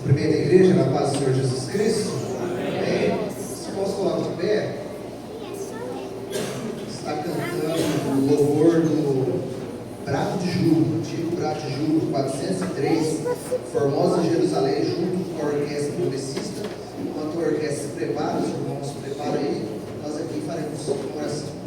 Primeira igreja, na paz do Senhor Jesus Cristo. Amém. Se posso colocar de pé, está cantando o louvor do Prato de Julho, antigo Prato de Julho, 403, Formosa Jerusalém, junto com a orquestra progressista. Enquanto a orquestra se prepara, os irmãos se preparam aí, nós aqui faremos oração.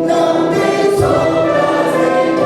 Não tem sombras em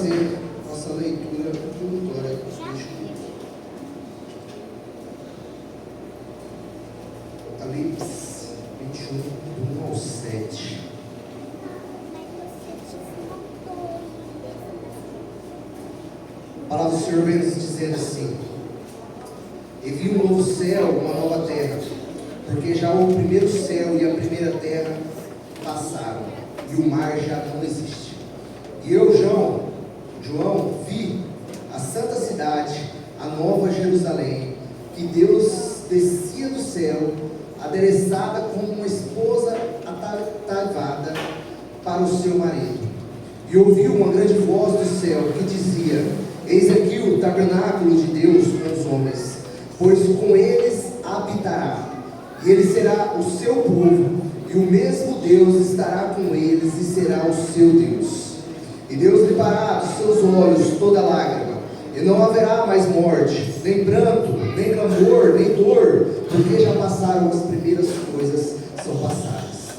fazer nossa leitura introdutória deste culto. Apocalipse 21, do 1 ao 7. A palavra do Senhor vem nos dizendo assim: e vi um novo céu, uma nova terra, porque já o primeiro céu e a primeira terra passaram, e o mar já não existe. E eu, João, vi a santa cidade, a nova Jerusalém, que Deus descia do céu, adereçada como uma esposa ataviada para o seu marido. E ouvi uma grande voz do céu que dizia: eis aqui o tabernáculo de Deus com os homens, pois com eles habitará, e ele será o seu povo, e o mesmo Deus estará com eles e será o seu Deus. E Deus limpará dos seus olhos toda lágrima, e não haverá mais morte, nem pranto, nem clamor, nem dor, porque já passaram as primeiras coisas, são passadas.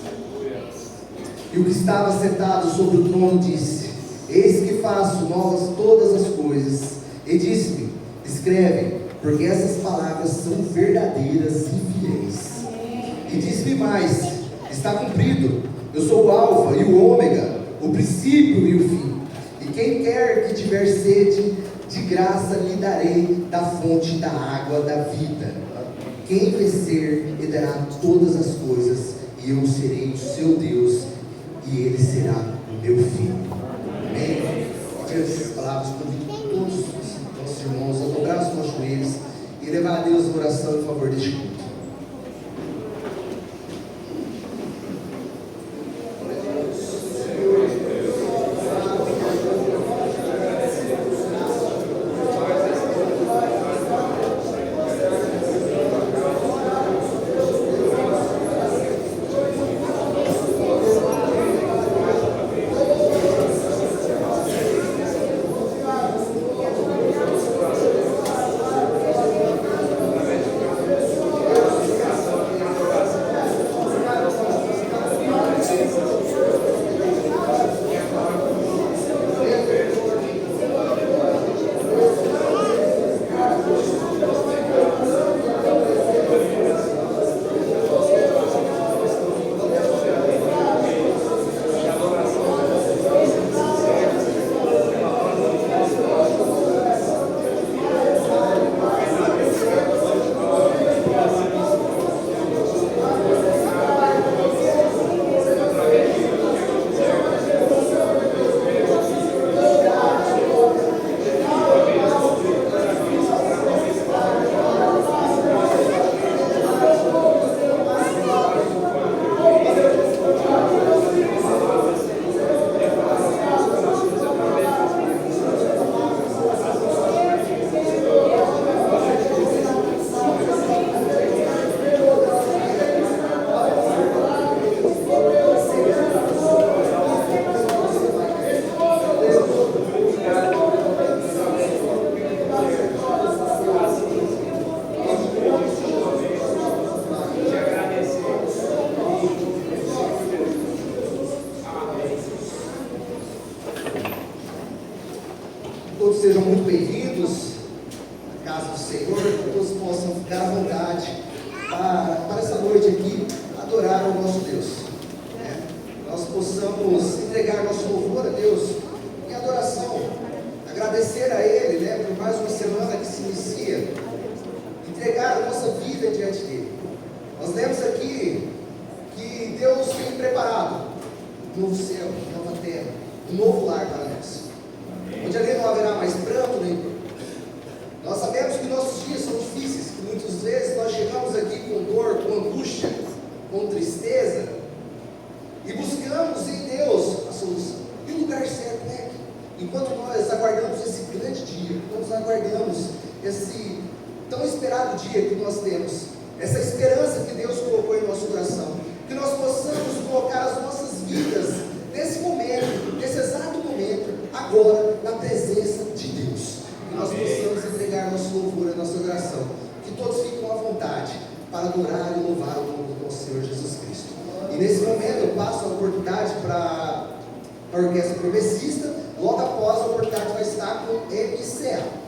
E o que estava sentado sobre o trono disse: eis que faço novas todas as coisas. E disse-me: escreve, porque essas palavras são verdadeiras e fiéis. E disse-me mais: está cumprido, eu sou o Alfa e o Ômega, o princípio e o fim. E quem quer que tiver sede, de graça lhe darei da fonte da água da vida. Quem vencer herdará todas as coisas, e eu serei o seu Deus, e ele será o meu filho. Amém? Diante dessas palavras, convido todos os nossos irmãos a dobrar os nossos joelhos e levar a Deus uma oração em favor deste culto. Todos sejam muito bem-vindos à casa do Senhor, que todos possam ficar à vontade para essa noite aqui adorar o nosso Deus, né? Nós possamos entregar nosso louvor a Deus em adoração, agradecer a Ele, né, por mais uma semana que se inicia, entregar a nossa vida diante dEle. Nós lemos aqui que Deus tem preparado um novo céu, uma nova terra, um novo lar para nós, onde ali não haverá mais pranto nem dor. Nós sabemos que nossos dias são difíceis, que muitas vezes nós chegamos aqui com dor, com angústia, com tristeza, e buscamos em Deus a solução. E o lugar certo é aqui. Enquanto nós aguardamos esse grande dia, nós aguardamos esse tão esperado dia que nós temos, essa esperança que Deus colocou em nosso coração, que nós possamos colocar as nossas vidas nesse momento, nesse exato momento, agora, na presença de Deus, que nós possamos entregar nosso louvor, a nossa oração, que todos fiquem à vontade para adorar e louvar o nome do nosso Senhor Jesus Cristo. E nesse momento eu passo a oportunidade para a orquestra progressista, Logo após, a oportunidade vai estar com MCA.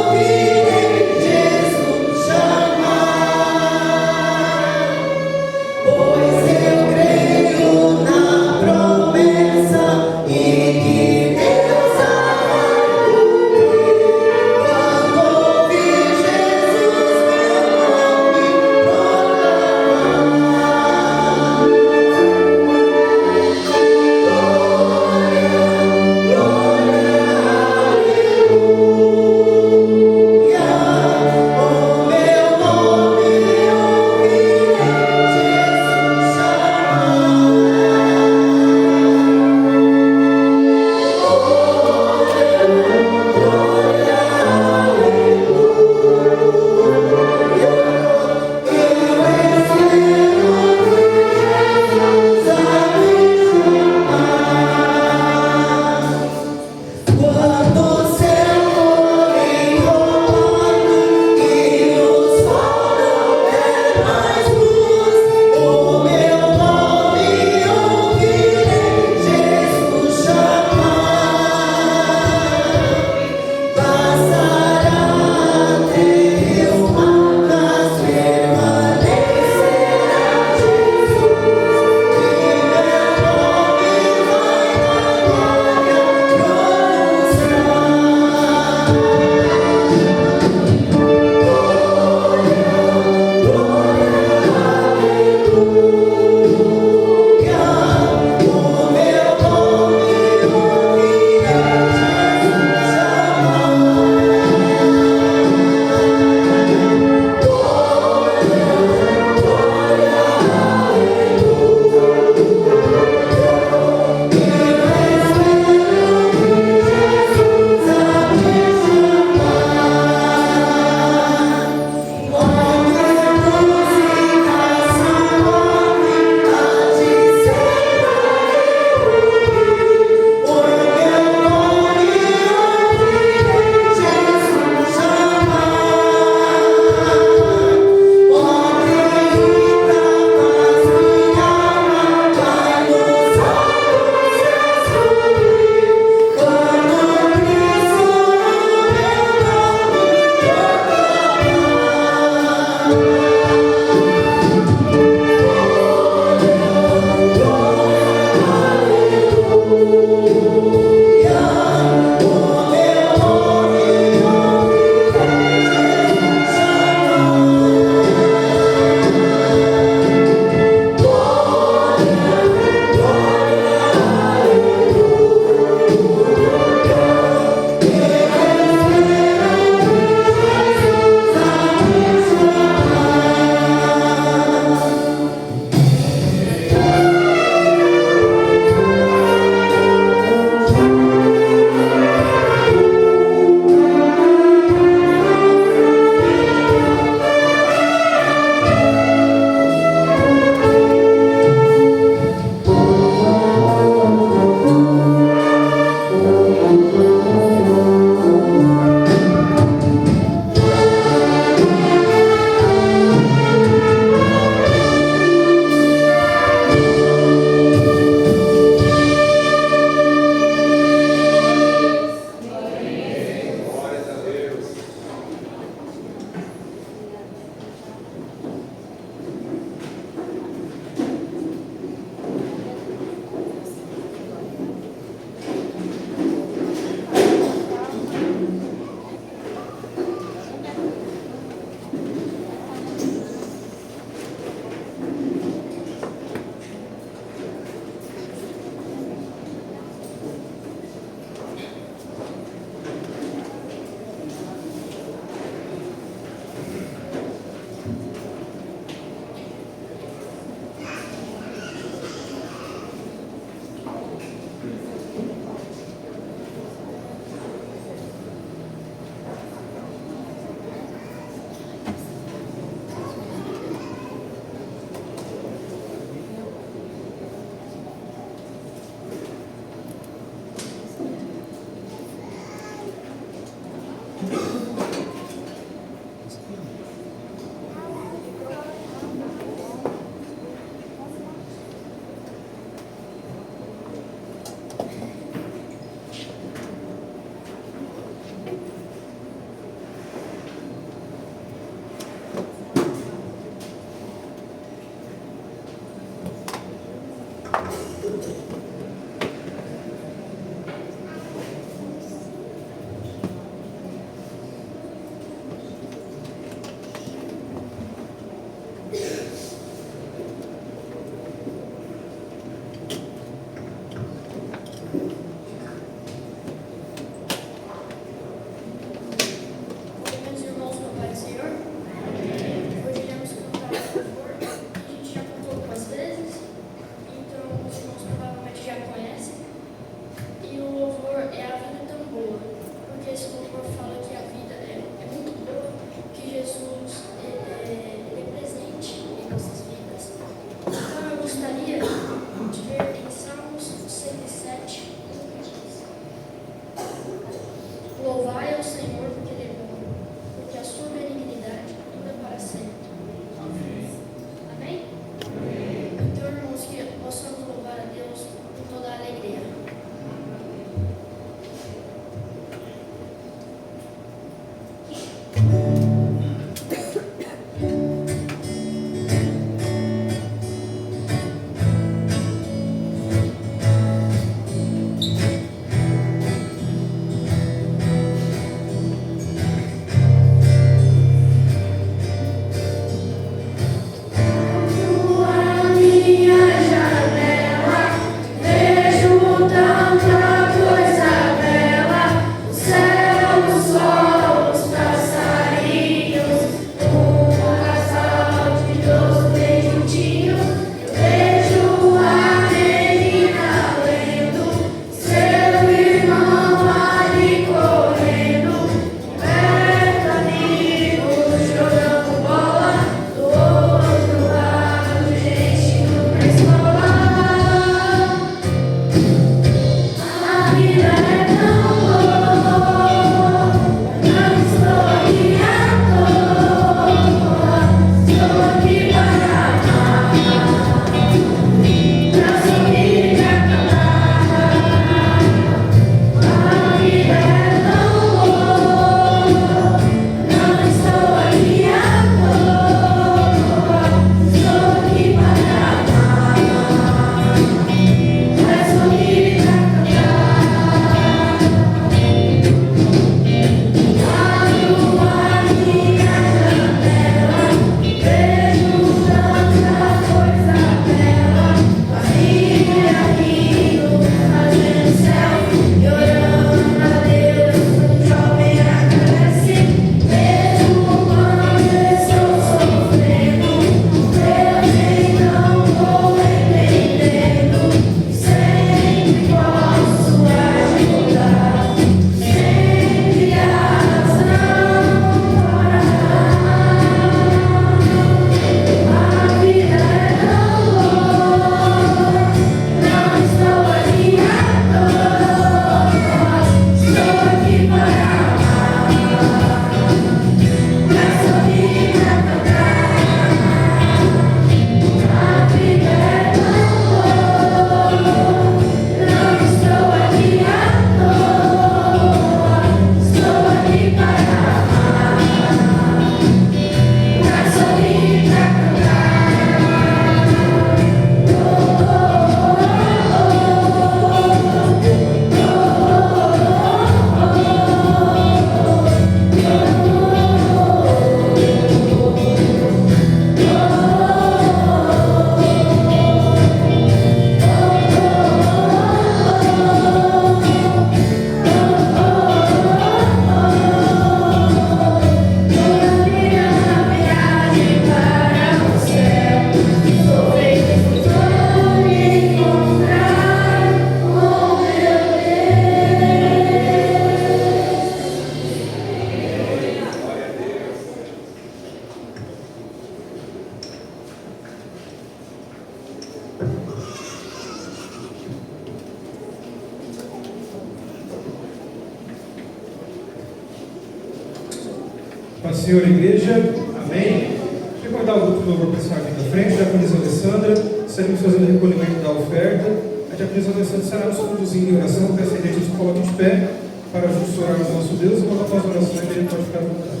Paz do Senhor, igreja. Amém. Quero convidar o grupo de louvor para estar aqui na frente. A diaconisa Alessandra, estaremos fazendo o recolhimento da oferta. A diaconisa Alessandra estará nos conduzindo em oração. Peço a igreja que se coloque de pé para juntos orarmos ao nosso Deus. E quando após a oração, a igreja pode ficar à vontade.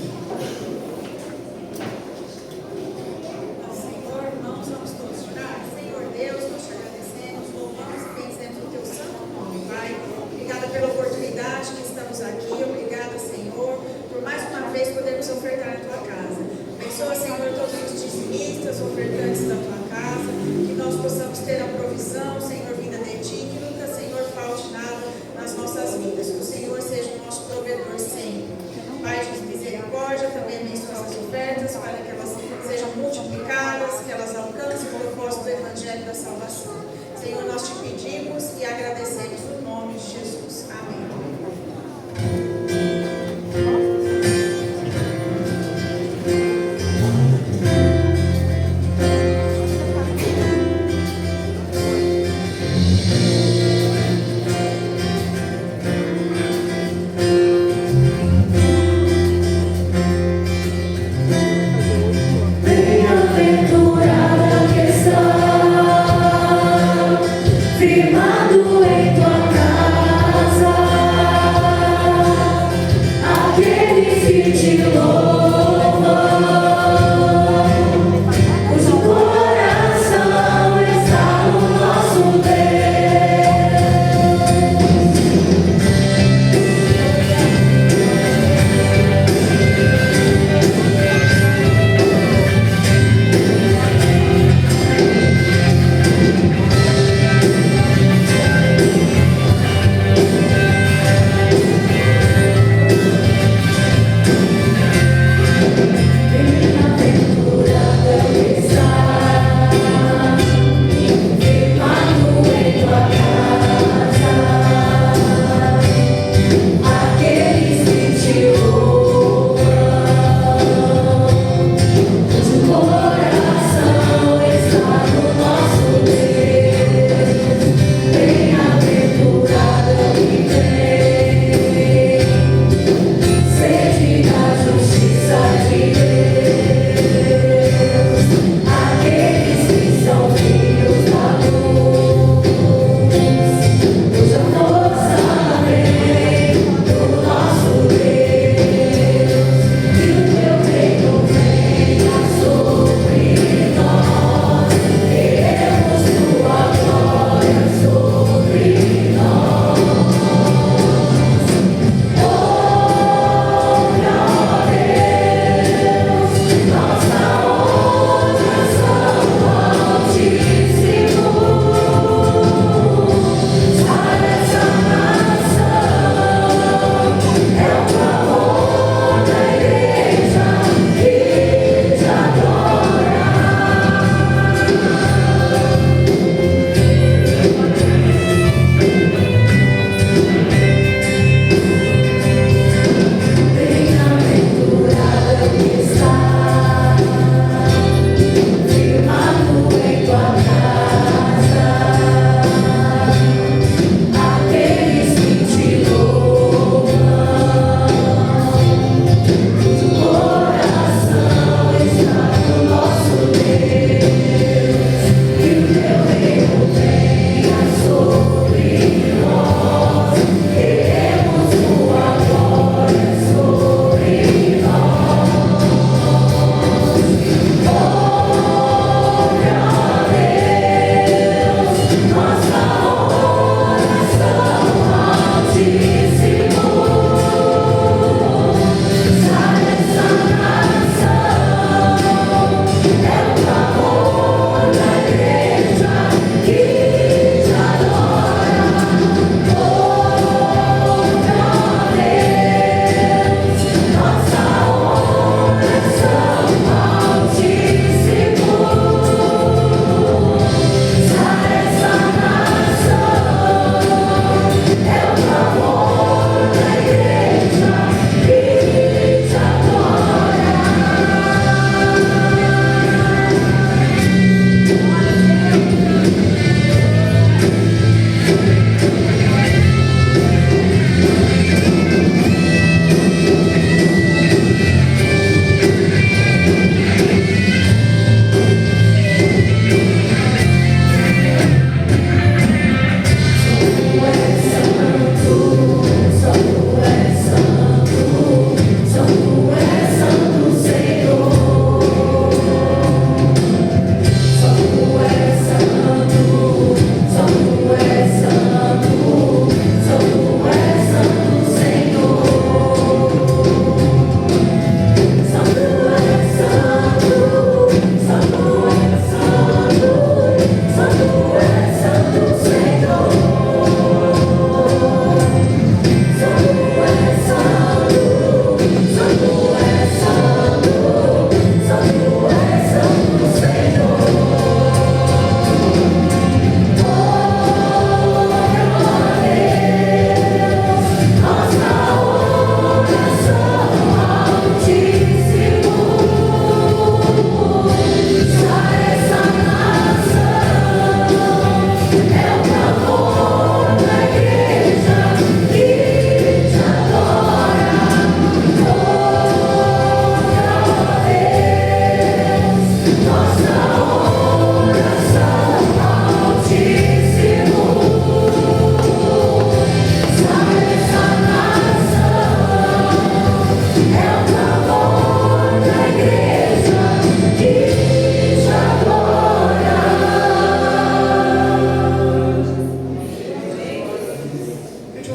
Senhor, irmãos, vamos todos orar. Senhor Deus, nós te agradecemos, louvamos e bendizemos o teu santo nome, Pai. Obrigada pela oportunidade que estamos aqui. Obrigada, Senhor, por mais uma vez podermos ofertar na tua casa. Abençoa, Senhor, todos os dizimistas, ofertantes da tua casa, que nós possamos ter a provisão, Senhor, vinda de ti, que nunca, Senhor, falte nada nas nossas vidas. Que o Senhor seja o nosso provedor sempre. Pai de misericórdia, também abençoa essas ofertas para que elas sejam multiplicadas, que elas alcancem o propósito do Evangelho da salvação. Senhor, nós te pedimos e agradecemos no nome de Jesus. Amém.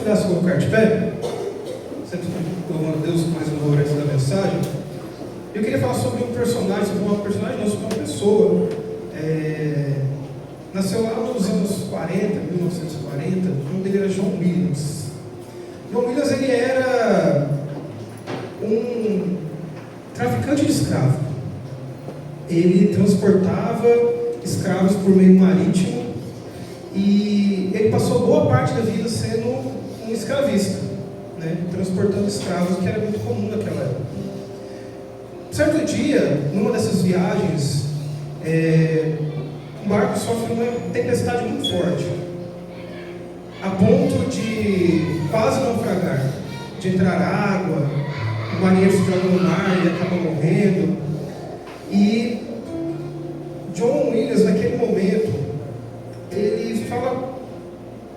convidar a se colocar de pé, sempre louvando a Deus com mais louvor antes da mensagem. Eu queria falar sobre um personagem, não, sobre uma pessoa. Nasceu lá nos anos 40, 1940, o nome dele era John Williams. John Williams, ele era um traficante de escravos. Ele transportava escravos por meio marítimo e ele passou boa parte da vida sendo um escravista, né? Transportando escravos, que era muito comum naquela época. Certo dia, numa dessas viagens, um barco sofre uma tempestade muito forte, a ponto de quase naufragar, de entrar água, o marinheiro se joga no mar e acaba morrendo. E John Williams, naquele momento, ele fala: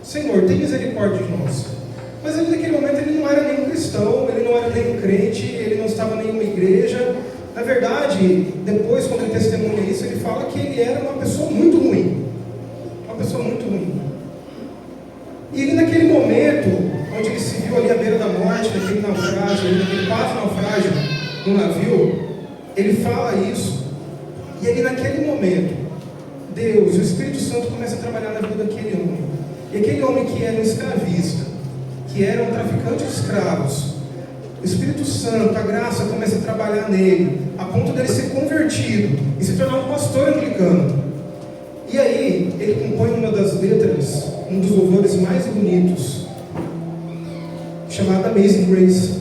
Senhor, tem misericórdia de nós. Mas ele, naquele momento, ele não era nenhum cristão, ele não era nenhum crente, ele não estava em nenhuma igreja. Na verdade, depois, quando ele testemunha isso, ele fala que ele era uma pessoa muito ruim. Uma pessoa muito ruim. E ele, naquele momento, onde ele se viu ali à beira da morte, naquele naufrágio, naquele quase naufrágio no navio, ele fala isso. E ele, naquele momento, Deus, o Espírito Santo, começa a trabalhar na vida daquele homem. E aquele homem que era um escravista, que era um traficante de escravos, o Espírito Santo, a graça começa a trabalhar nele, a ponto dele ser convertido e se tornar um pastor anglicano. E aí, ele compõe uma das letras, um dos louvores mais bonitos, chamado Amazing Grace,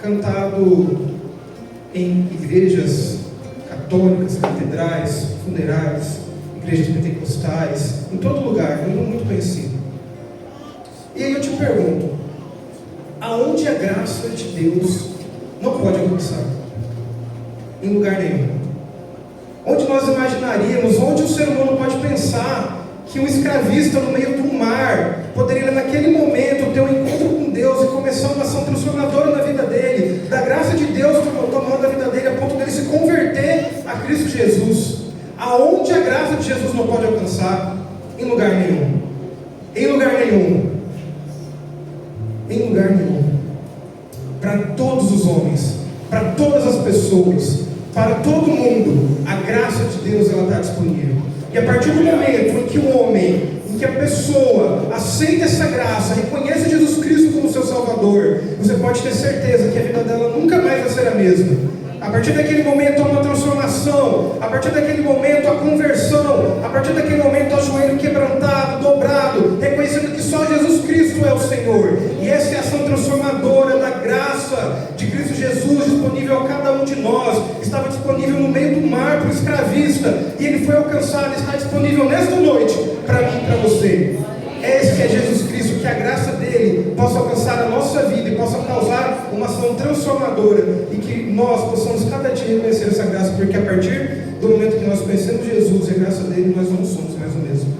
cantado em igrejas católicas, catedrais, funerais, igrejas pentecostais, em todo lugar, um nome muito conhecido. E aí eu te pergunto, aonde a graça de Deus não pode alcançar? Em lugar nenhum. Onde nós imaginaríamos, onde o ser humano pode pensar que um escravista no meio do mar poderia naquele momento ter um encontro com Deus e começar uma ação transformadora na vida dele, da graça de Deus tomando a vida dele a ponto dele se converter a Cristo Jesus. Aonde a graça de Jesus não pode alcançar? Em lugar nenhum. Em lugar nenhum. Em lugar nenhum. Para todos os homens, para todas as pessoas, para todo mundo, a graça de Deus ela está disponível. E a partir do momento em que o homem, em que a pessoa aceita essa graça, reconhece Jesus Cristo como seu Salvador, você pode ter certeza que a vida dela nunca mais vai ser a mesma. A partir daquele momento há uma transformação, a partir daquele momento há conversão, a partir daquele momento há joelho quebrantado, dobrado, reconhecendo que só Jesus Cristo é o Senhor. E essa é a ação transformadora da graça de Cristo Jesus disponível a cada um de nós. Estava disponível no meio do mar para o escravista, e ele foi alcançado, está disponível nesta noite para mim e para você. Esse é Jesus Cristo, que a graça dele possa alcançar a nossa vida e possa causar uma ação transformadora, e que nós possamos cada dia reconhecer essa graça, porque a partir do momento que nós conhecemos Jesus e a graça dele, nós não somos mais o mesmo.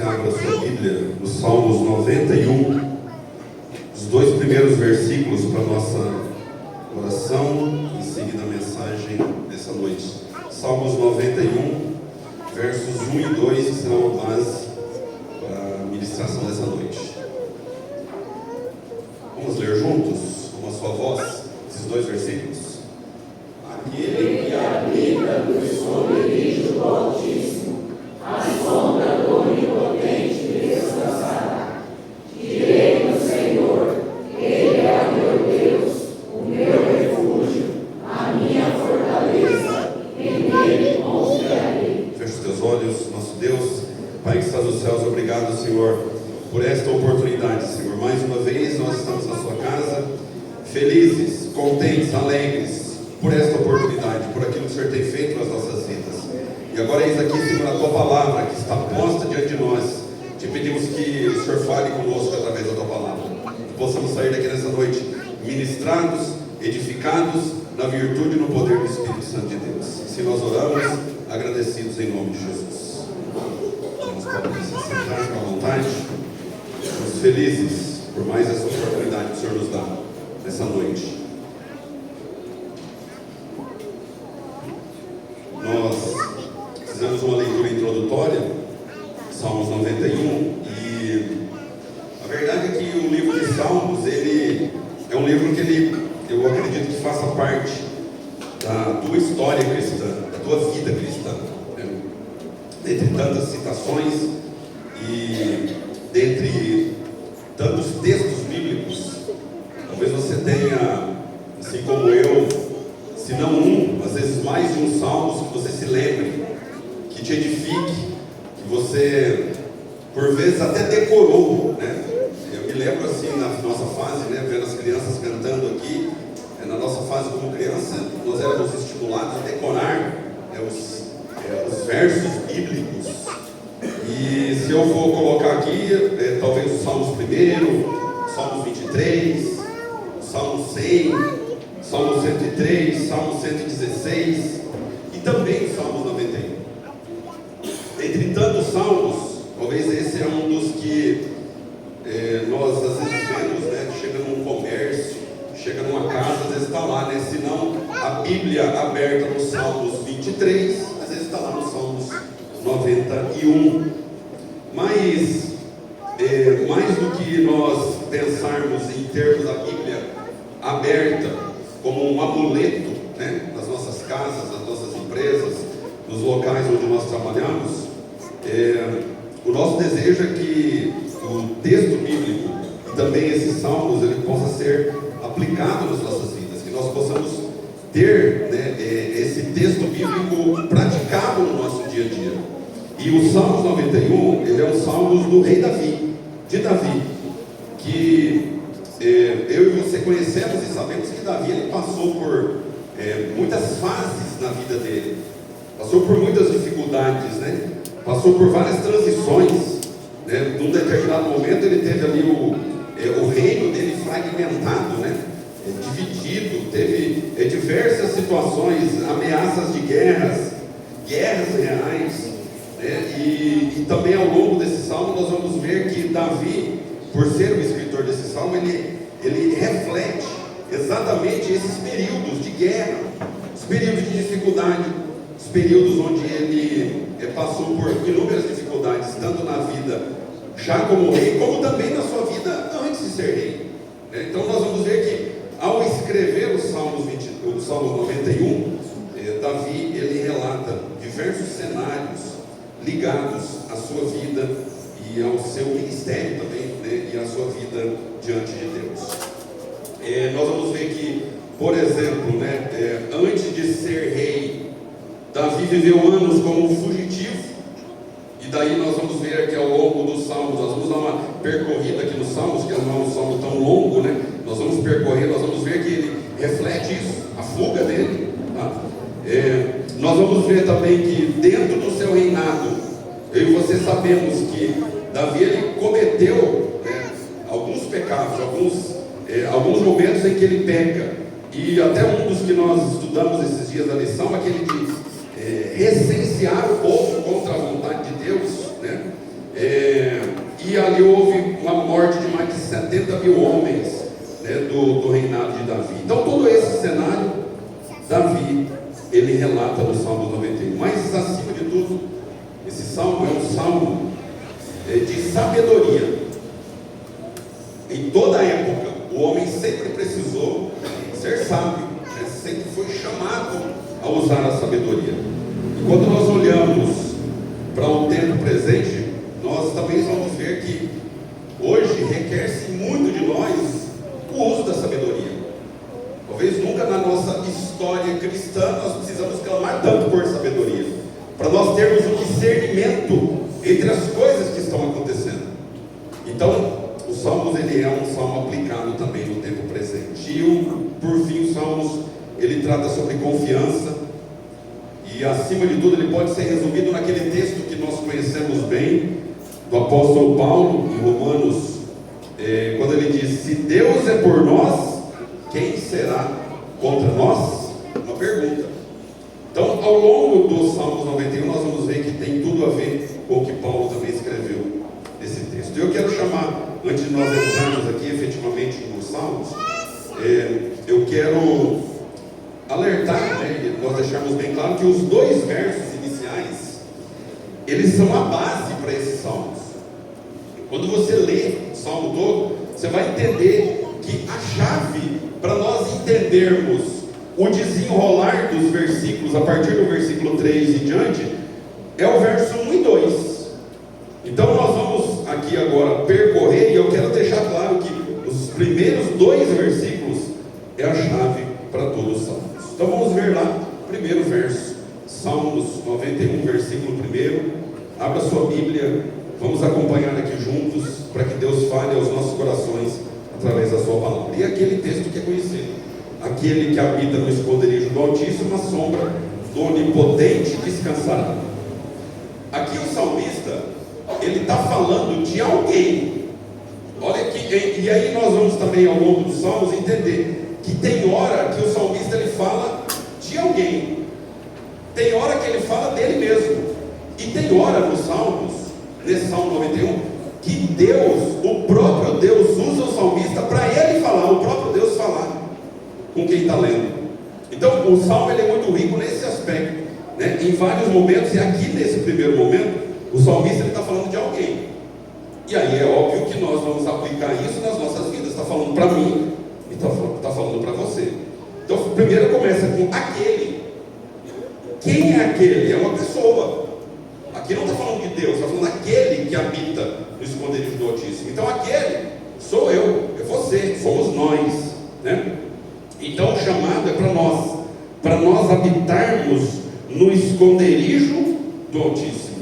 você abra a sua Bíblia nos Salmos 91, os 2 primeiros versículos para a nossa oração, em seguida a mensagem dessa noite. Salmos 91, versos 1 e 2, que serão a base para a ministração dessa noite. Vamos ler juntos, com a sua voz, esses 2 versículos? Aquele que habita no esconderijo do Altíssimo, a sombra do Onipotente descansará. Direi no Senhor, Ele é o meu Deus, o meu refúgio, a minha fortaleza, em Ele confiarei. Feche os teus olhos, nosso Deus, Pai que estás nos céus, obrigado, Senhor, por esta oportunidade, Senhor. Mais uma vez nós estamos na sua casa, felizes, contentes, alegres, por esta oportunidade, por aquilo que o Senhor tem feito nas nossas vidas. E agora eis aqui, Senhor, a Tua palavra que está posta diante de nós. Te pedimos que o Senhor fale conosco através da Tua palavra. Que possamos sair daqui nessa noite ministrados, edificados na virtude e no poder do Espírito Santo de Deus. Se nós oramos, agradecidos em nome de Jesus. Vamos podem se sentar com a vontade. Estamos felizes por mais essa oportunidade que o Senhor nos dá nessa noite. Nós fizemos uma leitura introdutória, Salmos 91, e a verdade é que o livro de Salmos, ele é um livro que eu acredito que faça parte da tua história cristã, da tua vida cristã, né? Dentre tantas citações e dentre tantos textos bíblicos, talvez você tenha, assim como eu, se não às vezes mais de um salmos que você se lembre, que te edifique, que você, por vezes, até decorou, né? Eu me lembro assim, na nossa fase, né, vendo as crianças cantando aqui, na nossa fase como criança, nós éramos estimulados a decorar, né, os versos bíblicos. E se eu for colocar aqui, talvez o Salmos 1, Salmos 23, Salmo 100, Salmo 103, Salmo 116 e também o Salmo 91. Entre tantos salmos, talvez esse é um dos que nós às vezes vemos, né? Chega num comércio, chega numa casa, às vezes está lá, né? Se não, a Bíblia aberta nos Salmos 23, às vezes está lá nos Salmos 91. Mas, mais do que nós pensarmos em termos da Bíblia aberta como um amuleto, né, nas nossas casas, nas nossas empresas, nos locais onde nós trabalhamos, o nosso desejo é que o texto bíblico e também esses salmos ele possa ser aplicado nas nossas vidas, que nós possamos ter, né, esse texto bíblico praticado no nosso dia a dia. E o Salmos 91, ele é um salmos do rei Davi, de Davi, que eu e você conhecemos e sabemos que Davi ele passou por muitas fases na vida dele, passou por muitas dificuldades, né? Passou por várias transições, né? Num determinado momento ele teve ali o reino dele fragmentado, né? Dividido, teve diversas situações, ameaças de guerras reais, né? E também ao longo desse salmo nós vamos ver que Davi, por ser o escritor desse salmo, ele reflete exatamente esses períodos de guerra, os períodos de dificuldade, os períodos onde ele passou por inúmeras dificuldades, tanto na vida já como rei, como também na sua vida antes de ser rei. Então nós vamos ver que ao escrever o Salmo 91, Davi ele relata diversos cenários ligados à sua vida e ao seu ministério também, né, e à sua vida diante de Deus. Nós vamos ver que, por exemplo, né, antes de ser rei, Davi viveu anos como fugitivo. E daí nós vamos ver aqui ao longo dos salmos, nós vamos dar uma percorrida aqui nos salmos, que não é um salmo tão longo, né? Nós vamos percorrer, nós vamos ver que ele reflete isso, a fuga dele. Tá? Nós vamos ver também que dentro do seu reinado, eu e você sabemos que Davi ele cometeu alguns pecados, alguns momentos em que ele peca. E até um dos que nós estudamos esses dias da lição, aquele de recensear o povo contra a vontade de Deus, né? e ali houve uma morte de mais de 70 mil homens, né, do reinado de Davi. Então todo esse cenário, Davi, ele relata no Salmo 91. Mas acima de tudo, esse salmo é um salmo de sabedoria. Em toda a época, o homem sempre precisou ser sábio, né? Sempre foi chamado a usar a sabedoria. E quando nós olhamos para o tempo presente, nós também vamos ver que hoje requer-se muito de nós o uso da sabedoria. Talvez nunca na nossa história cristã nós precisamos clamar tanto por sabedoria, para nós termos um discernimento entre as coisas que estão acontecendo. Então, o Salmos, ele é um salmo aplicado também no tempo presente. E por fim, o Salmos, ele trata sobre confiança. E acima de tudo, ele pode ser resumido naquele texto que nós conhecemos bem, do apóstolo Paulo, em Romanos, quando ele diz: se Deus é por nós, quem será contra nós? Uma pergunta. Então, ao longo do Salmos 91, nós vamos ver que tem tudo a ver com o que Paulo também escreveu nesse texto. Eu quero chamar, antes de nós entrarmos aqui efetivamente nos Salmos, eu quero alertar, né, nós deixarmos bem claro que os dois versos iniciais, eles são a base para esses Salmos. Quando você lê o Salmo todo, você vai entender que a chave para nós entendermos o desenrolar dos versículos, a partir do versículo 3 e diante, é o verso 1 e 2. Então nós vamos aqui agora percorrer, e eu quero deixar claro que os primeiros 2 versículos é a chave para todos os Salmos. Então vamos ver lá o primeiro verso, Salmos 91, versículo 1. Abra sua Bíblia, vamos acompanhar aqui juntos, para que Deus fale aos nossos corações através da sua palavra. E aquele texto que é conhecido: aquele que habita no esconderijo do Altíssimo, a sombra do Onipotente descansará. Aqui o salmista, ele está falando de alguém. Olha aqui, e aí nós vamos também ao longo dos Salmos entender que tem hora que o salmista ele fala de alguém, tem hora que ele fala dele mesmo, e tem hora nos Salmos, nesse Salmo 91, que Deus, o próprio Deus, usa o salmista para ele falar, o próprio Deus falar com quem está lendo. Então o Salmo ele é muito rico nesse aspecto, né? Em vários momentos, e aqui nesse primeiro momento, o salmista está falando de alguém. E aí é óbvio que nós vamos aplicar isso nas nossas vidas. Está falando para mim e está falando para você. Então primeiro começa com aquele. Quem é aquele? É uma pessoa. Aqui não está falando de Deus, está falando aquele que habita no esconderijo do Altíssimo. Então aquele sou eu, é você, somos nós, né? Então o chamado é para nós habitarmos no esconderijo do Altíssimo.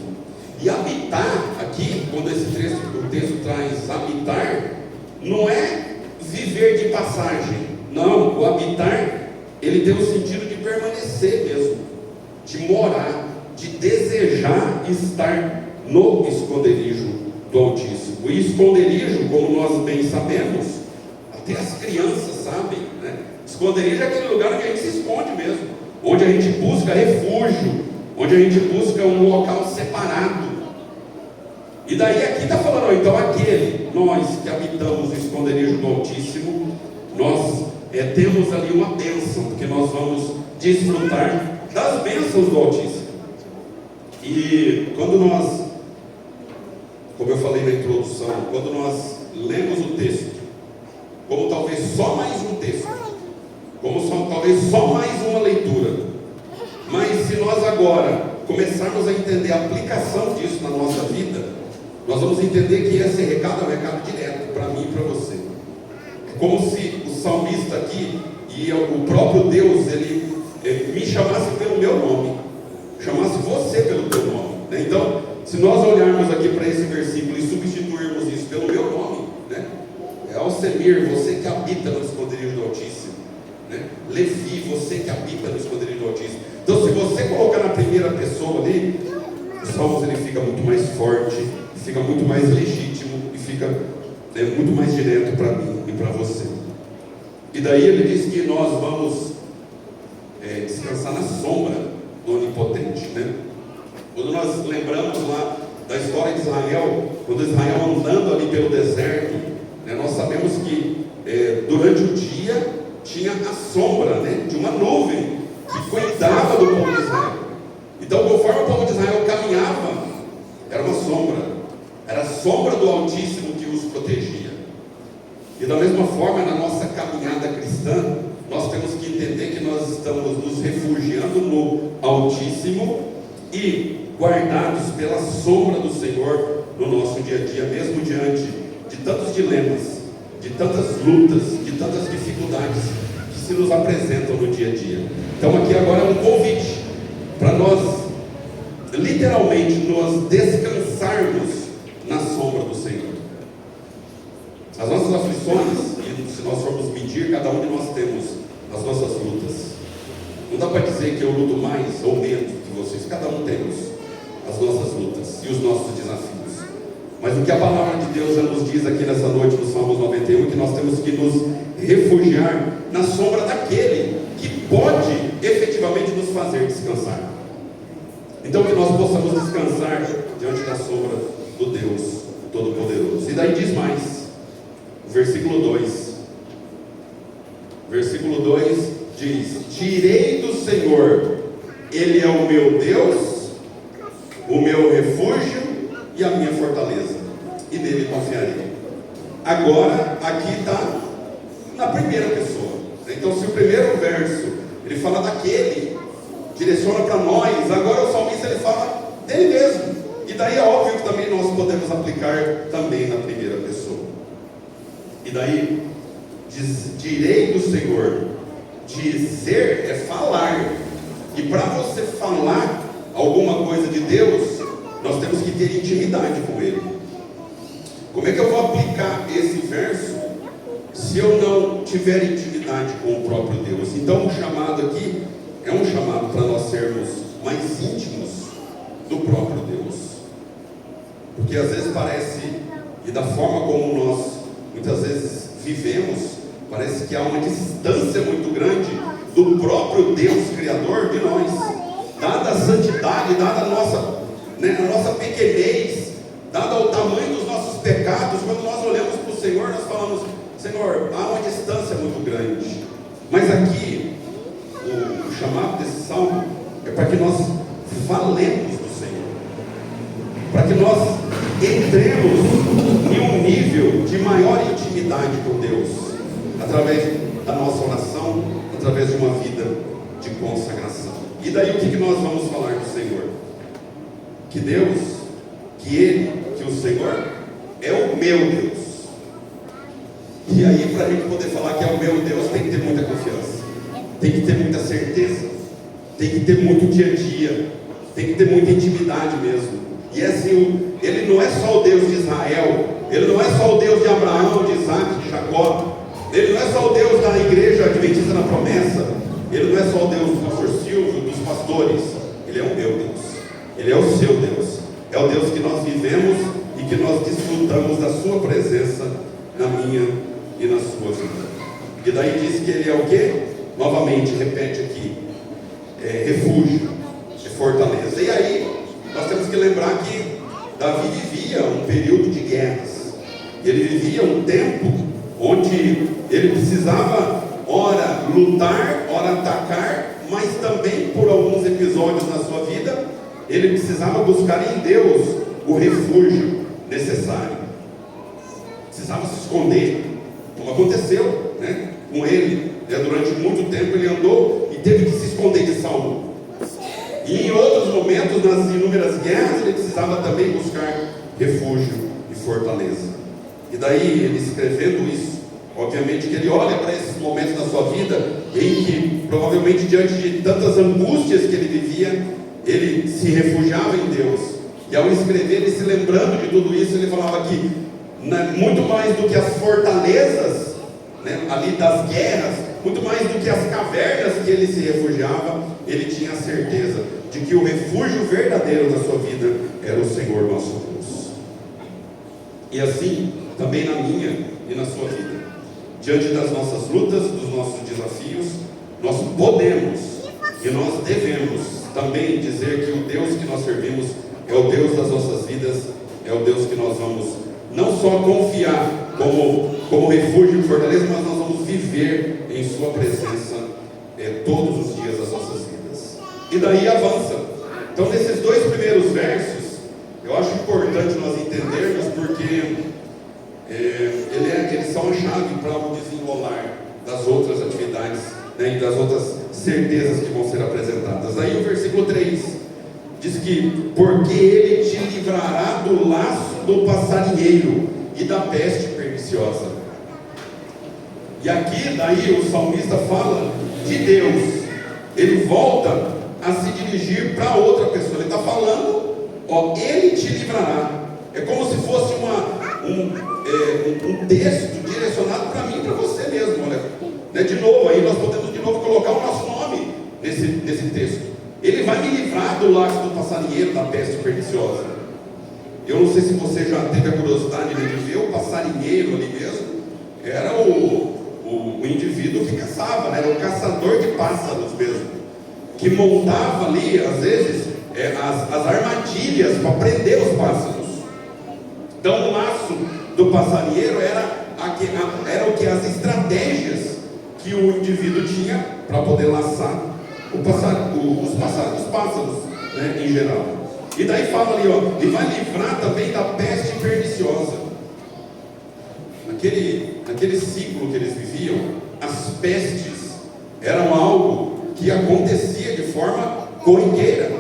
E habitar aqui, quando o texto traz habitar, não é viver de passagem. Não, o habitar, ele tem o sentido de permanecer mesmo, de morar, de desejar estar no esconderijo do Altíssimo. O esconderijo, como nós bem sabemos, até as crianças sabem, né? Esconderijo é aquele lugar onde a gente se esconde mesmo, onde a gente busca refúgio, onde a gente busca um local separado. E daí aqui está falando, então nós que habitamos no esconderijo do Altíssimo, nós temos ali uma bênção, porque nós vamos desfrutar das bênçãos do Altíssimo. E quando nós, como eu falei na introdução, quando nós lemos o texto, como talvez só mais um texto, talvez só mais uma leitura, mas se nós agora começarmos a entender a aplicação disso na nossa vida, nós vamos entender que esse recado é um recado direto para mim e para você. É como se o salmista aqui e o próprio Deus, ele me chamasse pelo meu nome, chamasse você pelo teu nome, né? Então, se nós olharmos aqui para esse versículo e substituirmos isso pelo meu nome, né? Alcemir, você que habita no esconderijo do Altíssimo, né? Levi, você que habita no esconderijo do Altíssimo. Então, se você colocar na primeira pessoa ali, o Salmos ele fica muito mais forte, fica muito mais legítimo e fica muito mais direto para mim e para você. E daí ele diz que nós vamos descansar na sombra do Onipotente, né? Quando nós lembramos lá da história de Israel, quando Israel andando ali pelo deserto, né, nós sabemos que durante o dia tinha a sombra, né, de uma nuvem que cuidava do povo de Israel. Então, conforme o povo de Israel caminhava, era uma sombra, era a sombra do Altíssimo que os protegia. E da mesma forma, na nossa caminhada cristã, nós temos que entender que nós estamos nos refugiando no Altíssimo e guardados pela sombra do Senhor no nosso dia a dia, mesmo diante de tantos dilemas, de tantas lutas, de tantas dificuldades que se nos apresentam no dia a dia. Então aqui agora é um convite para nós, literalmente, nós descansarmos na sombra do Senhor. As nossas aflições, e se nós formos medir, cada um de nós temos as nossas lutas. Não dá para dizer que eu luto mais ou menos que vocês, cada um temos as nossas lutas e os nossos desafios. Mas o que a palavra de Deus já nos diz aqui nessa noite no Salmos 91, que nós temos que nos refugiar na sombra daquele que pode efetivamente nos fazer descansar. Então que nós possamos descansar diante da sombra do Deus Todo-Poderoso. E daí diz mais, o versículo 2. Versículo 2 diz: direi do Senhor, Ele é o meu Deus, o meu refúgio e a minha fortaleza, e nele confiarei. Agora, aqui está na primeira pessoa. Então, se o primeiro verso ele fala daquele, direciona para nós, agora o salmista ele fala dele mesmo. E daí é óbvio que também nós podemos aplicar também na primeira pessoa. E daí, direi do Senhor, dizer é falar. E para você falar alguma coisa de Deus, nós temos que ter intimidade com Ele. Como é que eu vou aplicar esse verso se eu não tiver intimidade com o próprio Deus? Então o chamado aqui é um chamado para nós sermos mais íntimos do próprio Deus. Porque às vezes parece, e da forma como nós muitas vezes vivemos, parece que há uma distância muito grande do próprio Deus Criador de nós, dada a santidade, dada a nossa pequenez, dado o tamanho dos nossos pecados. Quando nós olhamos para o Senhor, nós falamos: Senhor, há uma distância muito grande. Mas aqui, o chamado desse salmo é para que nós falemos do Senhor, para que nós entremos em um nível de maior intimidade com Deus, através da nossa oração, através de uma vida de consagração. E daí o que nós vamos falar do Senhor? Que Deus, que o Senhor é o meu Deus. E aí, para a gente poder falar que é o meu Deus, tem que ter muita confiança, tem que ter muita certeza, tem que ter muito dia a dia, tem que ter muita intimidade mesmo. E assim, Ele não é só o Deus de Israel, Ele não é só o Deus de Abraão, de Isaac, de Jacó, Ele não é só o Deus da igreja adventista na promessa, Ele não é só o Deus do pastor Silvio, dos pastores. Ele é o meu Deus, Ele é o seu Deus, é o Deus que nós vivemos e que nós desfrutamos da sua presença na minha e na sua vida. E daí diz que Ele é o quê? Novamente, repete aqui, refúgio, fortaleza. E aí, nós temos que lembrar que Davi vivia um período de guerras. Ele vivia um tempo onde ele precisava, ora lutar, ora atacar, mas também por alguns episódios na sua vida, ele precisava buscar em Deus o refúgio necessário. Precisava se esconder, como aconteceu, né, com ele. Durante muito tempo ele andou e teve que se esconder de Saul. E em outros momentos, nas inúmeras guerras, ele precisava também buscar refúgio e fortaleza. E daí, ele escrevendo isso, obviamente que ele olha para esses momentos da sua vida, em que, provavelmente, diante de tantas angústias que ele vivia, ele se refugiava em Deus. E ao escrever, ele se lembrando de tudo isso, ele falava que, muito mais do que as fortalezas, né, ali das guerras, muito mais do que as cavernas que ele se refugiava, ele tinha a certeza de que o refúgio verdadeiro da sua vida era o Senhor nosso Deus. E assim, também na minha e na sua vida, diante das nossas lutas, dos nossos desafios, nós podemos e nós devemos também dizer que o Deus que nós servimos é o Deus das nossas vidas, é o Deus que nós vamos não só confiar como refúgio e fortaleza, mas nós vamos viver em sua presença todos os dias das nossas vidas. E daí avança. Então, nesses 2 primeiros versos, eu acho importante nós entendermos, porque eles são a chave para o desenrolar das outras atividades, né, e das outras certezas que vão ser apresentadas. Aí o versículo 3 diz que: porque ele te livrará do laço do passarinheiro e da peste perniciosa. E aqui, daí, o salmista fala de Deus. Ele volta a se dirigir para outra pessoa. Ele está falando, ele te livrará. É como se fosse um texto direcionado para mim e para você mesmo. Olha, né? De novo, aí nós podemos de novo colocar o nosso nome nesse texto. Ele vai me livrar do laço do passarinheiro, da peste perniciosa. Eu não sei se você já teve a curiosidade de ver o passarinheiro ali mesmo. Era o indivíduo que caçava, né? Era o caçador de pássaros mesmo, que montava ali, às vezes, as armadilhas para prender os pássaros. Então, o laço do passarinheiro era o que? As estratégias que o indivíduo tinha para poder laçar os pássaros, né, em geral. E daí fala ali, e vai livrar também da peste perniciosa. Naquele ciclo que eles viviam, as pestes eram algo que acontecia de forma corriqueira,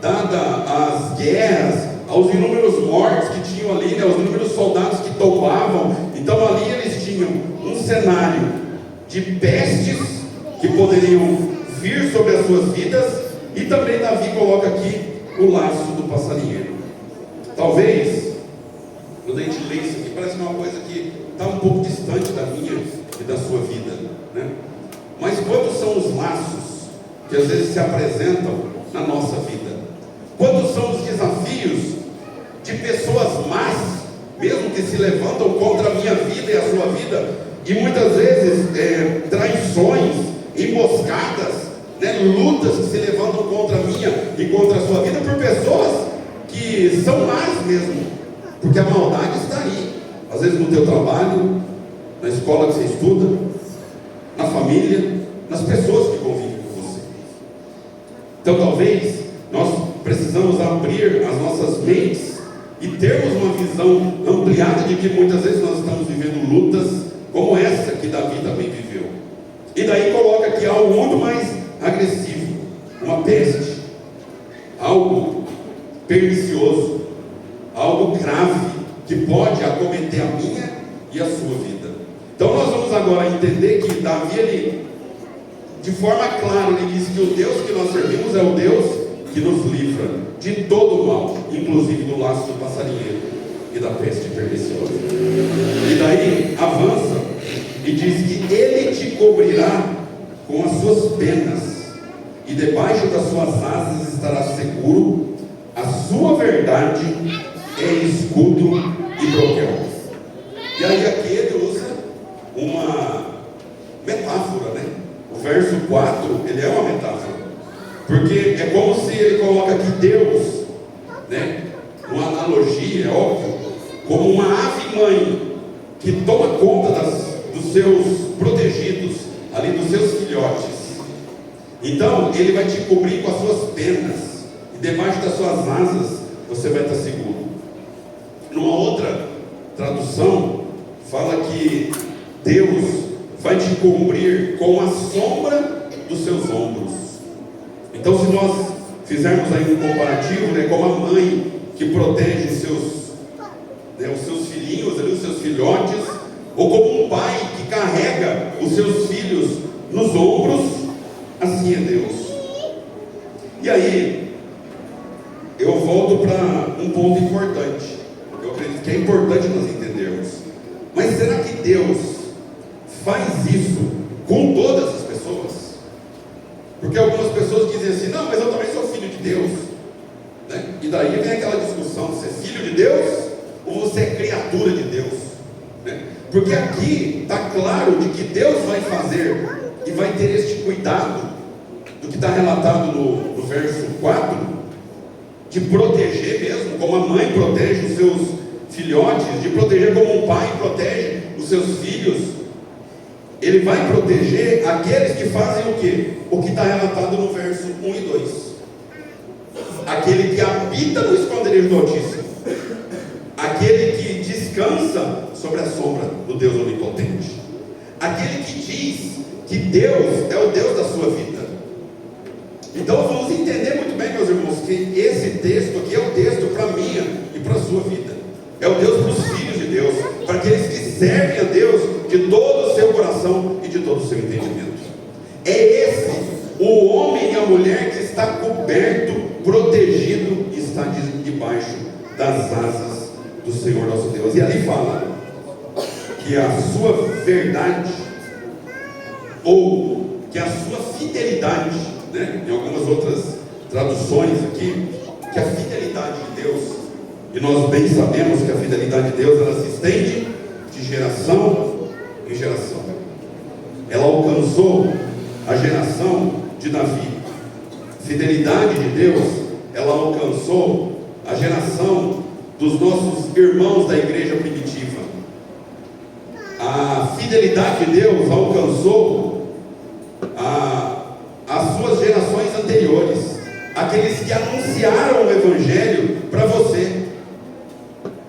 dada as guerras, aos inúmeros mortos que tinham ali, né, os inúmeros soldados que tombavam. Então ali eles tinham um cenário de pestes que poderiam vir sobre as suas vidas, e também Davi coloca aqui o laço do passarinheiro. Talvez, quando a gente lê isso aqui, parece uma coisa que está um pouco distante da minha e da sua vida, né? Mas quantos são os laços que às vezes se apresentam na nossa vida? Quantos são os desafios de pessoas más, mesmo que se levantam contra a minha vida e a sua vida, e muitas vezes traições, emboscadas, né, lutas que se levantam contra a minha e contra a sua vida por pessoas que são más mesmo, porque a maldade está aí, às vezes no teu trabalho, na escola que você estuda, na família, nas pessoas que convivem com você. Então talvez nós precisamos abrir as nossas mentes e termos uma visão ampliada de que muitas vezes nós estamos vivendo lutas como essa que Davi também viveu. E daí coloca aqui algo muito mais agressivo, uma peste, algo pernicioso, algo grave que pode acometer a minha e a sua vida. Então nós vamos agora entender que Davi, ele, de forma clara, ele diz que o Deus que nós servimos é o Deus que nos livra de todo o mal, inclusive do laço do passarinheiro e da peste perniciosa. E daí avança e diz que ele te cobrirá com as suas penas, e debaixo das suas asas estará seguro. A sua verdade é escudo e broquel. E aí aqui ele usa uma metáfora, né? O verso 4, ele é uma metáfora, porque é como se ele coloca aqui Deus, né? Uma analogia, é óbvio, como uma ave-mãe que toma conta dos seus protegidos, ali dos seus filhotes. Então ele vai te cobrir com as suas penas, e debaixo das suas asas você vai estar seguro. Numa outra tradução fala que Deus vai te cobrir com a sombra dos seus ombros. Então, se nós fizermos aí um comparativo, né, como a mãe que protege os seus filhinhos, ali, os seus filhotes, ou como um pai que carrega os seus filhos nos ombros, assim é Deus. E aí eu volto para um ponto importante. Eu acredito que é importante nós entendermos. Mas será que Deus faz isso com todas as pessoas? Porque algumas pessoas dizem assim: não, mas eu também sou filho de Deus, né? E daí vem aquela discussão: você é filho de Deus ou você é criatura de Deus, né? Porque aqui está claro de que Deus vai fazer e vai ter este cuidado do que está relatado no verso 4, de proteger mesmo, como a mãe protege os seus filhotes, de proteger como um pai protege os seus filhos. Ele vai proteger aqueles que fazem o quê? O que está relatado no verso 1 e 2. Aquele que habita no esconderijo do Altíssimo, aquele que descansa sobre a sombra do Deus Onipotente, aquele que diz que Deus é o Deus da sua vida. Então vamos entender muito bem, meus irmãos, que esse texto aqui é o texto para a minha e para a sua vida. É o Deus para os filhos de Deus, para aqueles que servem a Deus de todo o seu coração e de todo o seu entendimento. É esse o homem e a mulher que está coberto, protegido, está debaixo das asas do Senhor nosso Deus. E ali fala que a sua verdade, ou que a sua fidelidade, né? Em algumas outras traduções aqui, que a fidelidade de Deus, e nós bem sabemos que a fidelidade de Deus, ela se estende de geração em geração. Ela alcançou a geração de Davi. Fidelidade de Deus, ela alcançou a geração dos nossos irmãos da igreja primitiva. A fidelidade de Deus alcançou as suas gerações anteriores, aqueles que anunciaram o Evangelho para você,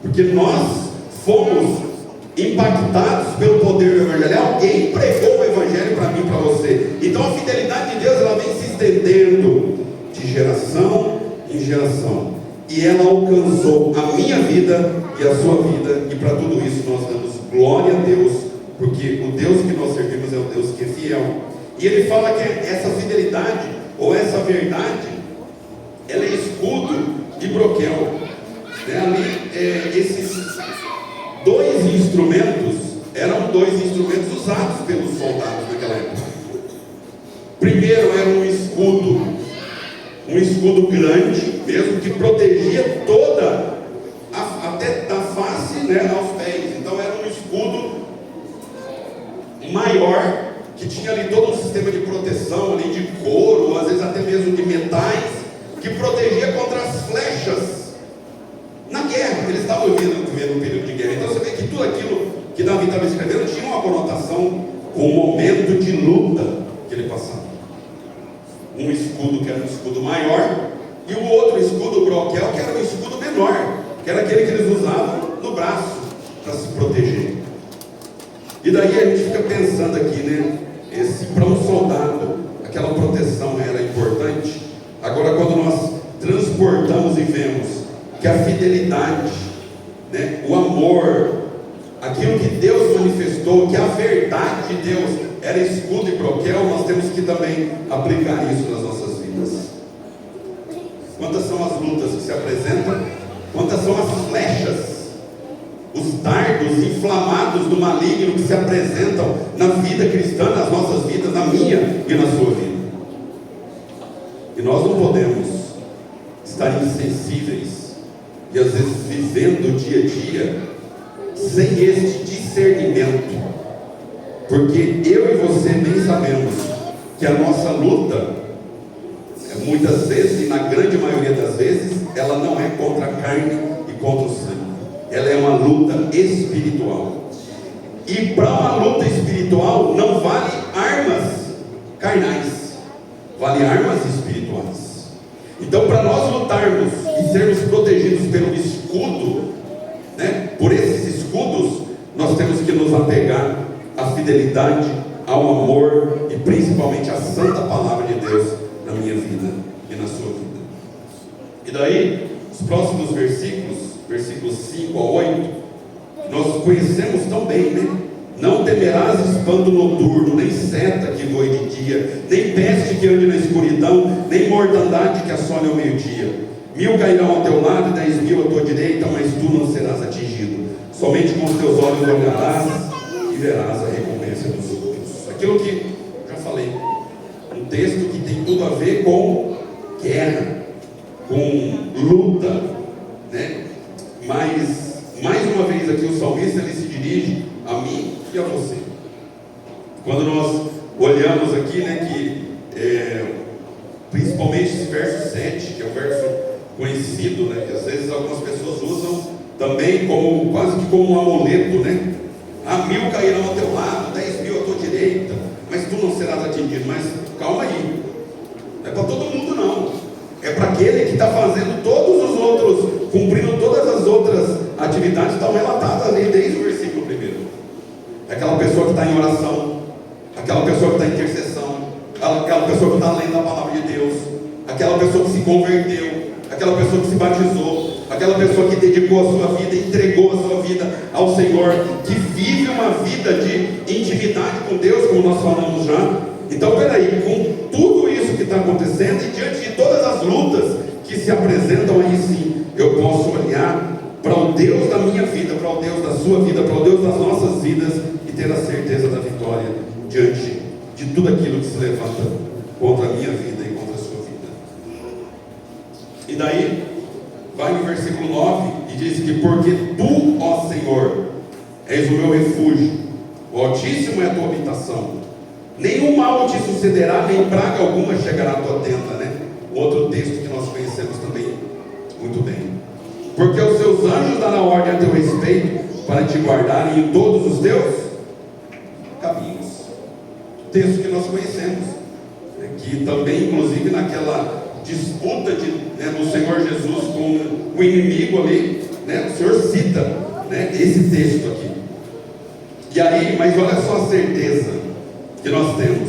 porque nós fomos impactados pelo poder do Evangelho. Alguém pregou o Evangelho para mim e para você. Então a fidelidade de Deus, ela vem se estendendo de geração em geração, e ela alcançou a minha vida e a sua vida, e para tudo isso nós damos glória a Deus, porque o Deus que nós servimos é o Deus que é fiel. E ele fala que essa fidelidade, ou essa verdade, ela é escudo e broquel. Ali, esses dois instrumentos eram dois instrumentos usados pelos soldados naquela época. Primeiro era um escudo grande, mesmo, que protegia toda, até da face, aos pés. Então era um escudo maior, que tinha ali todo um sistema de proteção ali de couro, às vezes até mesmo de metais, que protegia contra as flechas na guerra. Eles estavam vivendo um período de guerra. Então você vê que tudo aquilo que Davi estava escrevendo tinha uma conotação com o momento de luta que ele passava. Um escudo que era um escudo maior, e o outro escudo, o broquel, que era um escudo menor, que era aquele que eles usavam no braço para se proteger. E daí a gente fica pensando aqui, para um soldado, aquela proteção era importante. Agora, quando nós transportamos e vemos que a fidelidade, o amor, aquilo que Deus manifestou, que a verdade de Deus era escudo e broquel, nós temos que também aplicar isso nas nossas vidas. Quantas são as lutas que se apresentam? Quantas são as flechas, os dardos inflamados do maligno que se apresentam na vida cristã, nas nossas vidas, na minha e na sua vida? E nós não podemos estar insensíveis e às vezes vivendo o dia a dia sem este discernimento, porque eu e você bem sabemos que a nossa luta, muitas vezes, e na grande maioria das vezes, ela não é contra a carne e contra o sangue. Ela é uma luta espiritual. E para uma luta espiritual não vale armas carnais, vale armas espirituais. Então, para nós lutarmos e sermos protegidos pelo escudo, por esses escudos, nós temos que nos apegar à fidelidade, ao amor e principalmente à santa palavra de Deus na minha vida e na sua vida. E daí, os próximos versículos 5 a 8, nós conhecemos tão bem, Não temerás espanto noturno, nem seta que voe de dia, nem peste que ande na escuridão, nem mortandade que assole ao meio-dia. 1000 cairão ao teu lado e 10.000 à tua direita, mas tu não serás atingido. Somente com os teus olhos olharás e verás a recompensa dos ímpios. Aquilo que já falei, um texto que tem tudo a ver com guerra, com luta, Mas, mais uma vez aqui, o salmista, ele se dirige a mim e a você. Quando nós olhamos aqui, que principalmente esse verso 7, que é um verso conhecido, né? Que às vezes algumas pessoas usam também como, quase que como um amuleto, né? 1000 cairão ao teu lado, 10.000 à tua direita, mas tu não serás atingido. Mas calma aí, não é para todo mundo não, é para aquele que está fazendo todos os outros, cumprindo todas as outras atividades que estão relatadas ali desde o versículo 1. É aquela pessoa que está em oração, aquela pessoa que está em intercessão, aquela pessoa que está lendo a palavra de Deus, aquela pessoa que se converteu, aquela pessoa que se batizou, aquela pessoa que dedicou a sua vida, entregou a sua vida ao Senhor, que vive uma vida de intimidade com Deus, como nós falamos já. Então, peraí, com tudo isso que está acontecendo e diante de todas as lutas que se apresentam, aí sim, eu posso olhar para o Deus da minha vida, para o Deus da sua vida, para o Deus das nossas vidas e ter a certeza da vitória diante de tudo aquilo que se levanta contra a minha vida e contra a sua vida. E daí, vai no versículo 9 e diz que porque tu, ó Senhor, és o meu refúgio, o Altíssimo é a tua habitação, nenhum mal te sucederá, nem praga alguma chegará à tua tenda, né? Outro texto que nós conhecemos também muito bem. Porque os seus anjos darão ordem a teu respeito, para te guardarem em todos os teus caminhos. Texto que nós conhecemos, que também, inclusive, naquela disputa do Senhor Jesus com o inimigo ali, né, o Senhor cita, né, esse texto aqui. E aí, mas olha só a certeza que nós temos,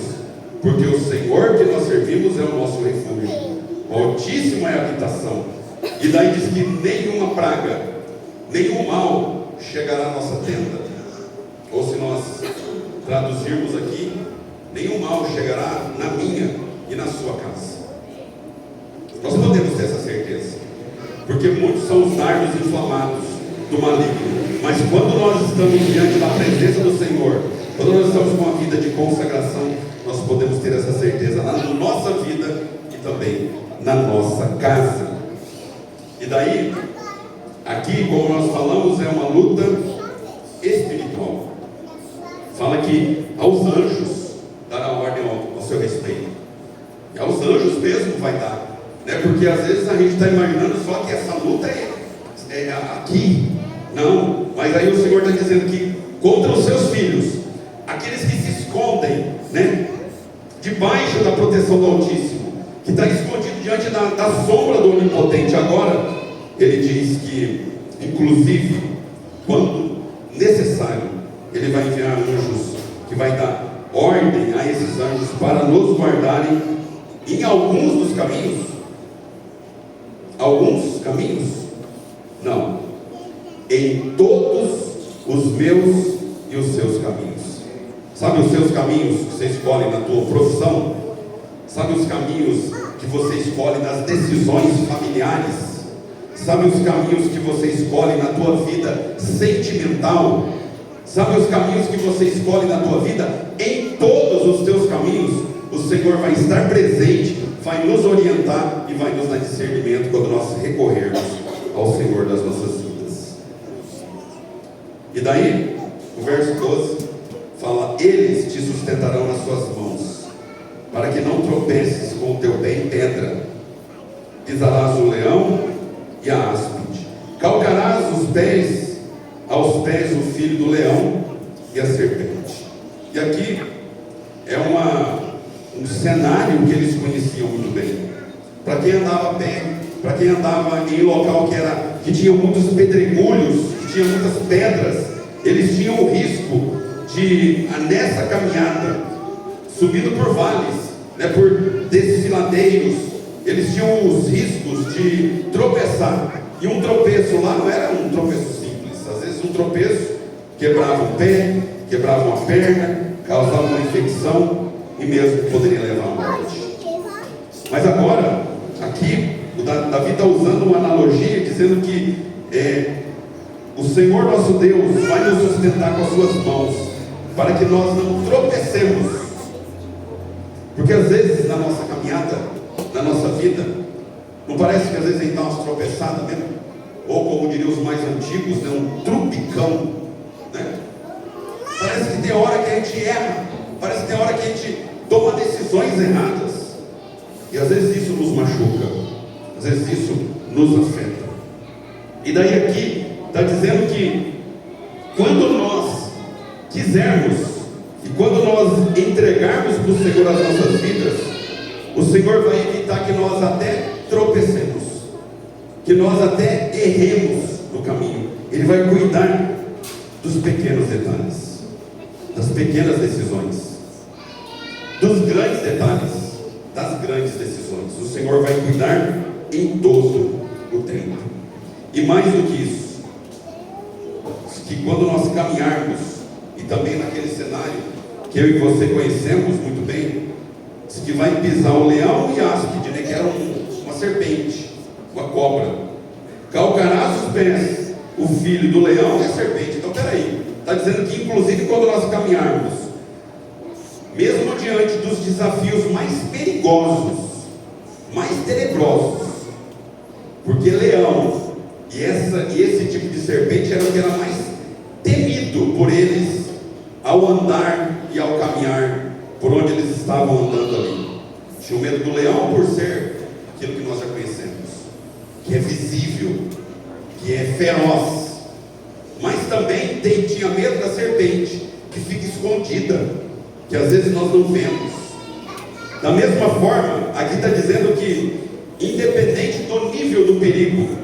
porque o Senhor que nós servimos é o nosso refúgio, o Altíssimo é a habitação. E daí diz que nenhuma praga, nenhum mal chegará à nossa tenda. Ou se nós traduzirmos aqui, nenhum mal chegará na minha e na sua casa. Nós podemos ter essa certeza, porque muitos são os dardos inflamados do maligno. Mas quando nós estamos diante da presença do Senhor, quando nós estamos com a vida de consagração, nós podemos ter essa certeza na nossa vida e também na nossa casa. E daí, aqui, como nós falamos, é uma luta espiritual. Fala que aos anjos dará ordem ao seu respeito. E aos anjos mesmo vai dar, né? Porque às vezes a gente está imaginando só que essa luta é aqui. Não, mas aí o Senhor está dizendo que contra os seus filhos, aqueles que se escondem, né, debaixo da proteção do Altíssimo, que está escondido diante da sombra do Onipotente. Agora, ele diz que, inclusive, quando necessário, ele vai enviar anjos, que vai dar ordem a esses anjos para nos guardarem em alguns dos caminhos. Alguns caminhos? Não. Em todos os meus e os seus caminhos. Sabe os seus caminhos que você escolhe na tua profissão? Sabe os caminhos que você escolhe nas decisões familiares? Sabe os caminhos que você escolhe na tua vida sentimental? Sabe os caminhos que você escolhe na tua vida? Em todos os teus caminhos, o Senhor vai estar presente, vai nos orientar e vai nos dar discernimento quando nós recorrermos ao Senhor das nossas vidas. E daí, o verso 12 fala: eles te sustentarão nas suas mãos, para que não tropeces com o teu pé em pedra. Pisarás o leão e a áspide, calcarás aos pés o filho do leão e a serpente. E aqui é um cenário que eles conheciam muito bem. Para quem andava a pé, para quem andava em local que tinha muitos pedregulhos, que tinha muitas pedras, eles tinham o risco de, nessa caminhada, subindo por vales, né, por desfiladeiros, eles tinham os riscos de tropeçar. E um tropeço lá não era um tropeço simples. Às vezes um tropeço quebrava o pé, quebrava uma perna, causava uma infecção e mesmo poderia levar à morte. Mas agora, aqui, o Davi está usando uma analogia, dizendo que o Senhor nosso Deus vai nos sustentar com as suas mãos, para que nós não tropecemos. Porque às vezes na nossa caminhada, na nossa vida, não parece que às vezes a gente dá umas tropeçadas mesmo? Ou como diriam os mais antigos, né, um trupicão, né? Parece que tem hora que a gente erra, parece que tem hora que a gente toma decisões erradas, e às vezes isso nos machuca, às vezes isso nos afeta. E daí aqui está dizendo que quando nós quisermos e quando nós entregarmos para o Senhor as nossas vidas, o Senhor vai evitar que nós até tropecemos, que nós até erremos no caminho. Ele vai cuidar dos pequenos detalhes, das pequenas decisões, dos grandes detalhes, das grandes decisões. O Senhor vai cuidar em todo o tempo. E mais do que isso, que quando nós caminharmos, e também naquele cenário que eu e você conhecemos muito bem, diz que vai pisar o leão e a áspide, né, que era uma serpente, uma cobra. Calcarás os pés o filho do leão e a serpente. Então peraí, está dizendo que inclusive quando nós caminharmos, mesmo diante dos desafios mais perigosos, mais tenebrosos, porque leão e esse tipo de serpente era o que era mais temido por eles ao andar e ao caminhar por onde eles estavam andando ali. Tinham medo do leão por ser aquilo que nós já conhecemos, que é visível, que é feroz, mas também tinha medo da serpente, que fica escondida, que às vezes nós não vemos. Da mesma forma, aqui está dizendo que independente do nível do perigo,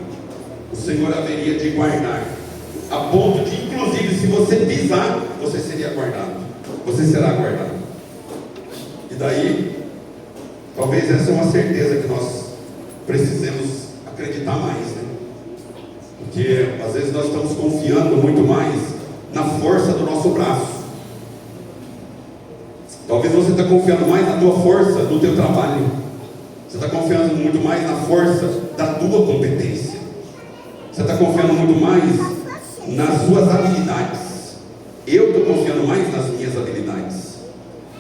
o Senhor haveria de guardar, a ponto de, inclusive, se você pisar, você seria guardado, você será guardado. E daí, talvez essa é uma certeza que nós precisemos acreditar mais, né? Porque às vezes nós estamos confiando muito mais na força do nosso braço. Talvez você está confiando mais na tua força do teu trabalho. Você está confiando muito mais na força da tua competência. Você está confiando muito mais nas suas habilidades. Eu estou confiando mais nas minhas habilidades.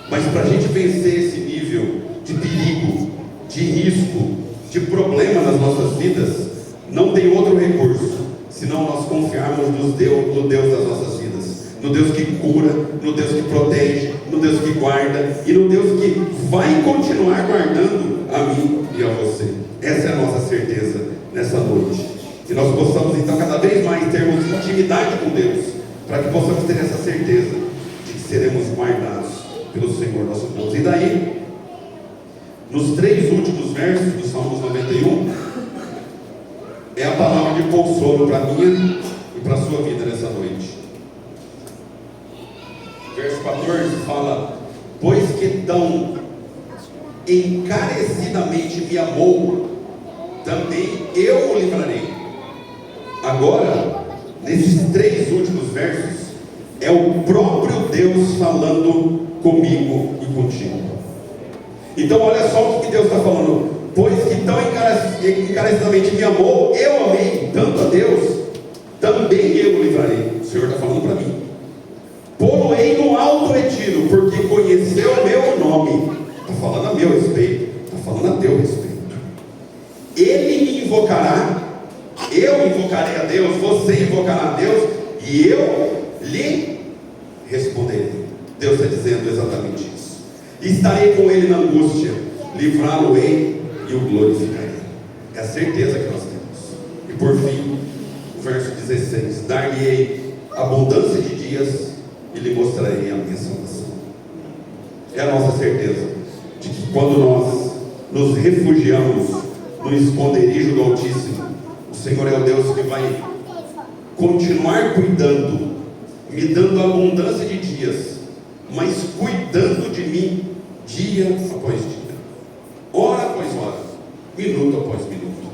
Mas para a gente vencer esse nível de perigo, de risco, de problema nas nossas vidas, não tem outro recurso senão nós confiarmos no Deus das nossas vidas, no Deus que cura, no Deus que protege, no Deus que guarda e no Deus que vai continuar guardando a mim e a você. Essa é a nossa certeza nessa noite. Que nós possamos então cada vez mais termos intimidade com Deus, para que possamos ter essa certeza de que seremos guardados pelo Senhor nosso Deus. E daí, nos 3 últimos versos do Salmos 91, é a palavra de consolo para a minha e para a sua vida nessa noite. Verso 14 fala: pois que tão encarecidamente me amou, também eu o livrarei. Agora, nesses 3 últimos versos, é o próprio Deus falando comigo e contigo. Então olha só o que Deus está falando. Pois que tão encarecidamente me amou, eu amei tanto a Deus, também eu o livrarei. O Senhor está falando para mim. Pô-lo-ei no alto retiro, porque conheceu o meu nome. Está falando a meu respeito, está falando a teu respeito. Ele me invocará, eu invocarei a Deus, você invocará a Deus, e eu lhe responderei. Deus está dizendo exatamente isso. Estarei com ele na angústia, livrá-lo-ei e o glorificarei. É a certeza que nós temos. E por fim, o verso 16: dar-lhe-ei abundância de dias e lhe mostrarei a minha salvação. É a nossa certeza de que quando nós nos refugiamos no esconderijo do Altíssimo, o Senhor é o Deus que vai continuar cuidando, me dando abundância de dias, mas cuidando de mim dia após dia, hora após hora, minuto após minuto.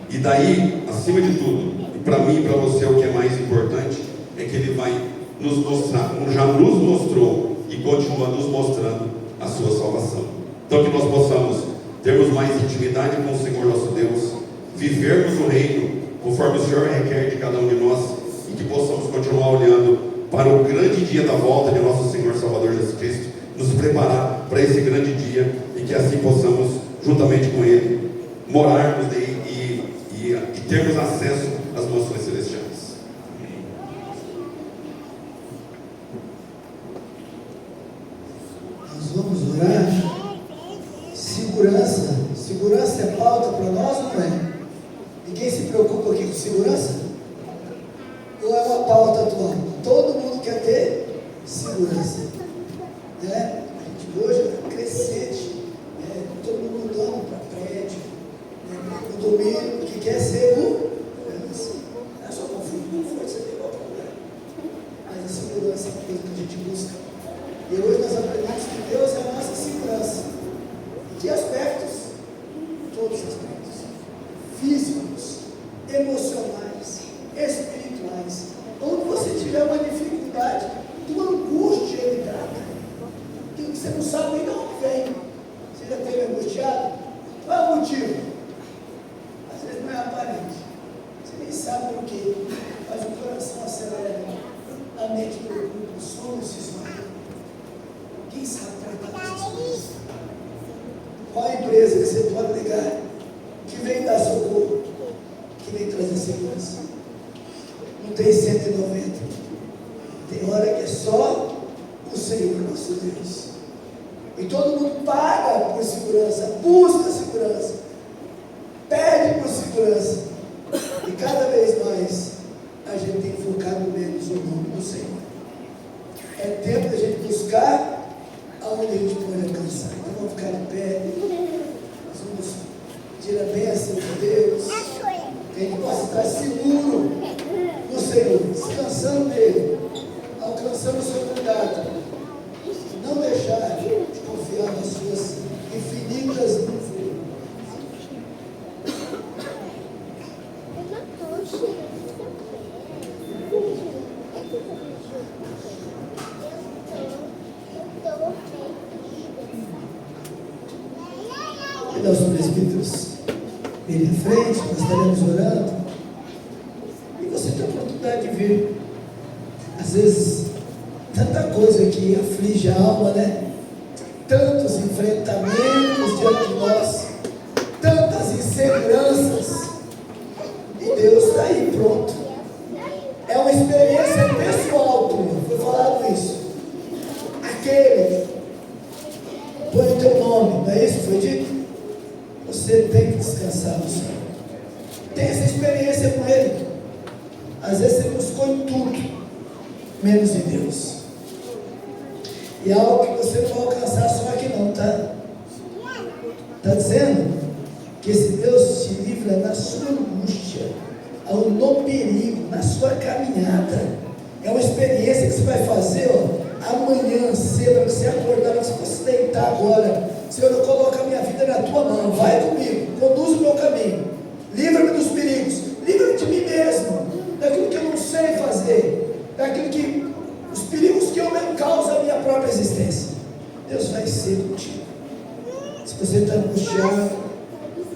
E daí, acima de tudo, e para mim e para você o que é mais importante, é que Ele vai nos mostrar, como já nos mostrou e continua nos mostrando, a sua salvação. Então que nós possamos termos mais intimidade com o Senhor nosso Deus, vivermos o reino conforme o Senhor requer de cada um de nós, e que possamos continuar olhando para o grande dia da volta de nosso Senhor Salvador Jesus Cristo, nos preparar para esse grande dia, e que assim possamos, juntamente com Ele, morarmos e termos acesso às mansões celestiais. Nós vamos orar. Segurança é pauta atual. Todo mundo quer ter segurança, né? A gente hoje é crescente, né? Todo mundo mudando para prédio, né? Condomínio, que quer segurança. Não é só conforto, você tem igual problema, mas a segurança é uma coisa que a gente busca. E hoje nós aprendemos que Deus é a nossa segurança. Em que aspectos? Todos os aspectos. Físicos, emocionais, espirituais. Onde você tiver uma dificuldade, tua angústia Ele trata. Que você não sabe nem de onde vem. Você já teve angustiado? Qual é o motivo? Às vezes não é aparente. Você nem sabe por quê. Mas o coração acelera. A mente preocupa, o sono se esmaga. Quem sabe tratar dessas coisas? Qual a empresa que você pode ligar que vem dar socorro, que vem trazer segurança? Não tem 190. Tem hora que é só o Senhor nosso Deus. E todo mundo paga por segurança, busca segurança, pede por segurança. E cada vez mais a gente tem focado menos no nome do Senhor. É tempo da gente buscar aonde a gente pode alcançar. Então vamos ficar de pé. Nós vamos pedir a bênção de Deus. Que a gente possa estar seguro no Senhor, descansando nele, alcançando o seu cuidado. Não deixar de confiar nas suas infinitas mãos. Convidar os presbíteros virem à frente, nós estaremos orando. E você tem a oportunidade de vir. Às vezes, tanta coisa que aflige a alma, né? Tantos enfrentamentos diante de nós, tantas inseguranças. E Deus está aí, pronto. É uma experiência pessoal, foi falado isso. Aquele, põe o teu nome, não é isso que foi dito? Você tem que descansar no Senhor. Tem essa experiência com Ele. Às vezes você buscou em tudo, menos em Deus. E é algo que você não vai alcançar só aqui não, tá? Está dizendo que esse Deus te livra na sua angústia, no perigo, na sua caminhada. É uma experiência que você vai fazer, ó, amanhã cedo, quando você acordar, se você deitar agora. Senhor, eu coloco a minha vida na tua mão, vai comigo, conduz o meu caminho, livra-me dos perigos, livra-me de mim mesmo, daquilo que eu não sei fazer, daquilo que, os perigos que eu mesmo causo à minha própria existência. Deus vai ser contigo. Se você está angustiado,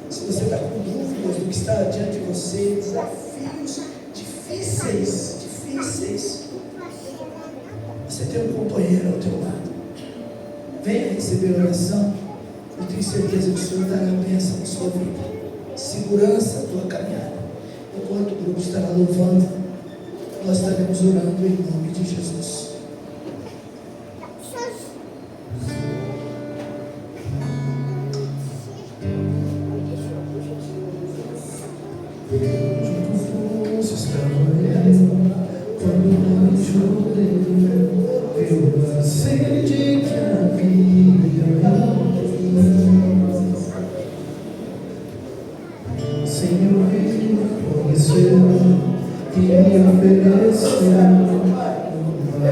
se você está com dúvidas do que está diante de você, desafios difíceis, você tem um companheiro ao teu lado. Venha receber a oração. Eu tenho certeza que o Senhor dará bênção na sua vida, segurança na tua caminhada. Enquanto o grupo estará louvando, nós estaremos orando em nome de Jesus. Senhor, me conheceu e me ofereceu uma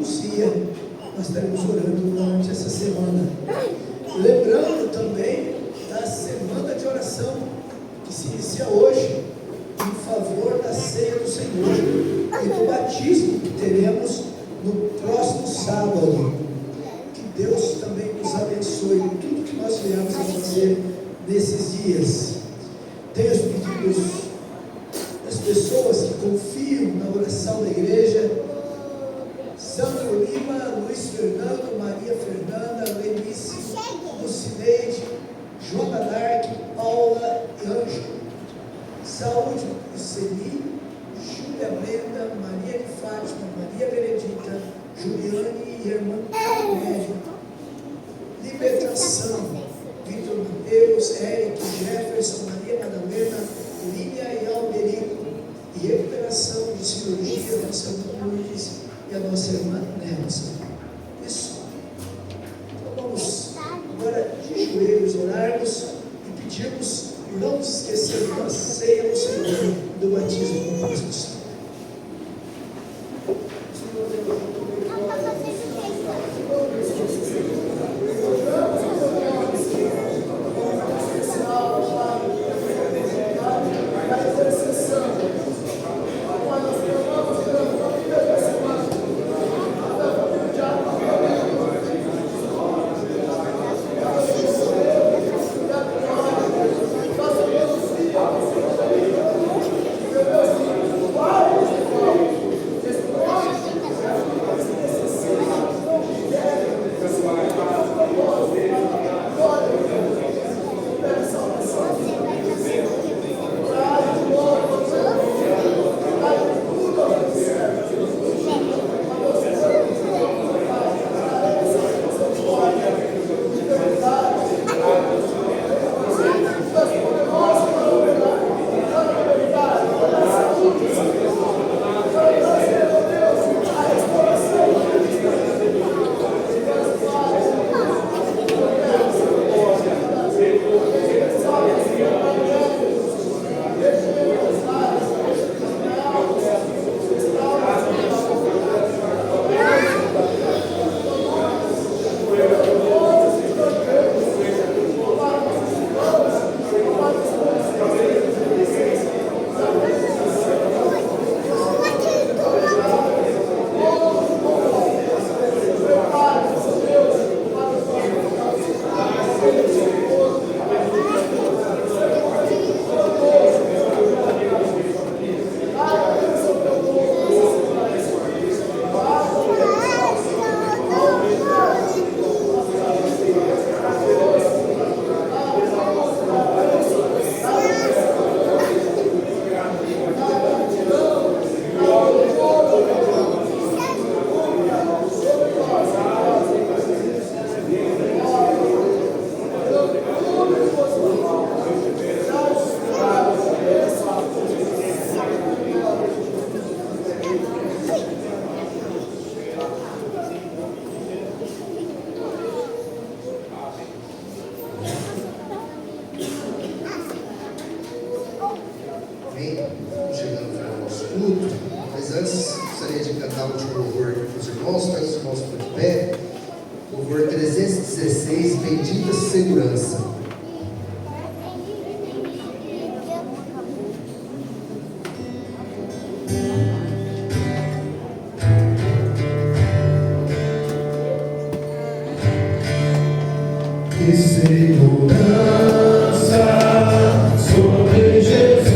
Luzia. Nós estaremos orando durante essa semana. Lembrando também da semana de oração que se inicia hoje em favor da ceia do Senhor e do batismo que teremos no próximo sábado. Que Deus também nos abençoe em tudo que nós viemos a fazer nesses dias. Tenho os pedidos das pessoas que confiam na oração da igreja: Sandro Lima, Luiz Fernando, Maria Fernanda, Lenice, Lucineide, Joana Dark, Paula e Ângelo. Saúde, Luceni, Júlia Brenda, Maria de Fátima, Maria Benedita, Juliane e irmã Amélia. Libertação, Vitor Mateus, Eric, Jefferson, Maria Madalena, Lília e Alderico. E recuperação de cirurgia da nossa irmã Lourdes e a nossa irmã Nelson. Isso. Então vamos agora de joelhos orarmos e pedirmos, não nos esquecermos da ceia do Senhor, do batismo com Jesus. Mas antes, gostaria de cantar o último louvor para os irmãos. Para os irmãos por de pé. Louvor 316, Bendita Segurança. E segurança sobre Jesus,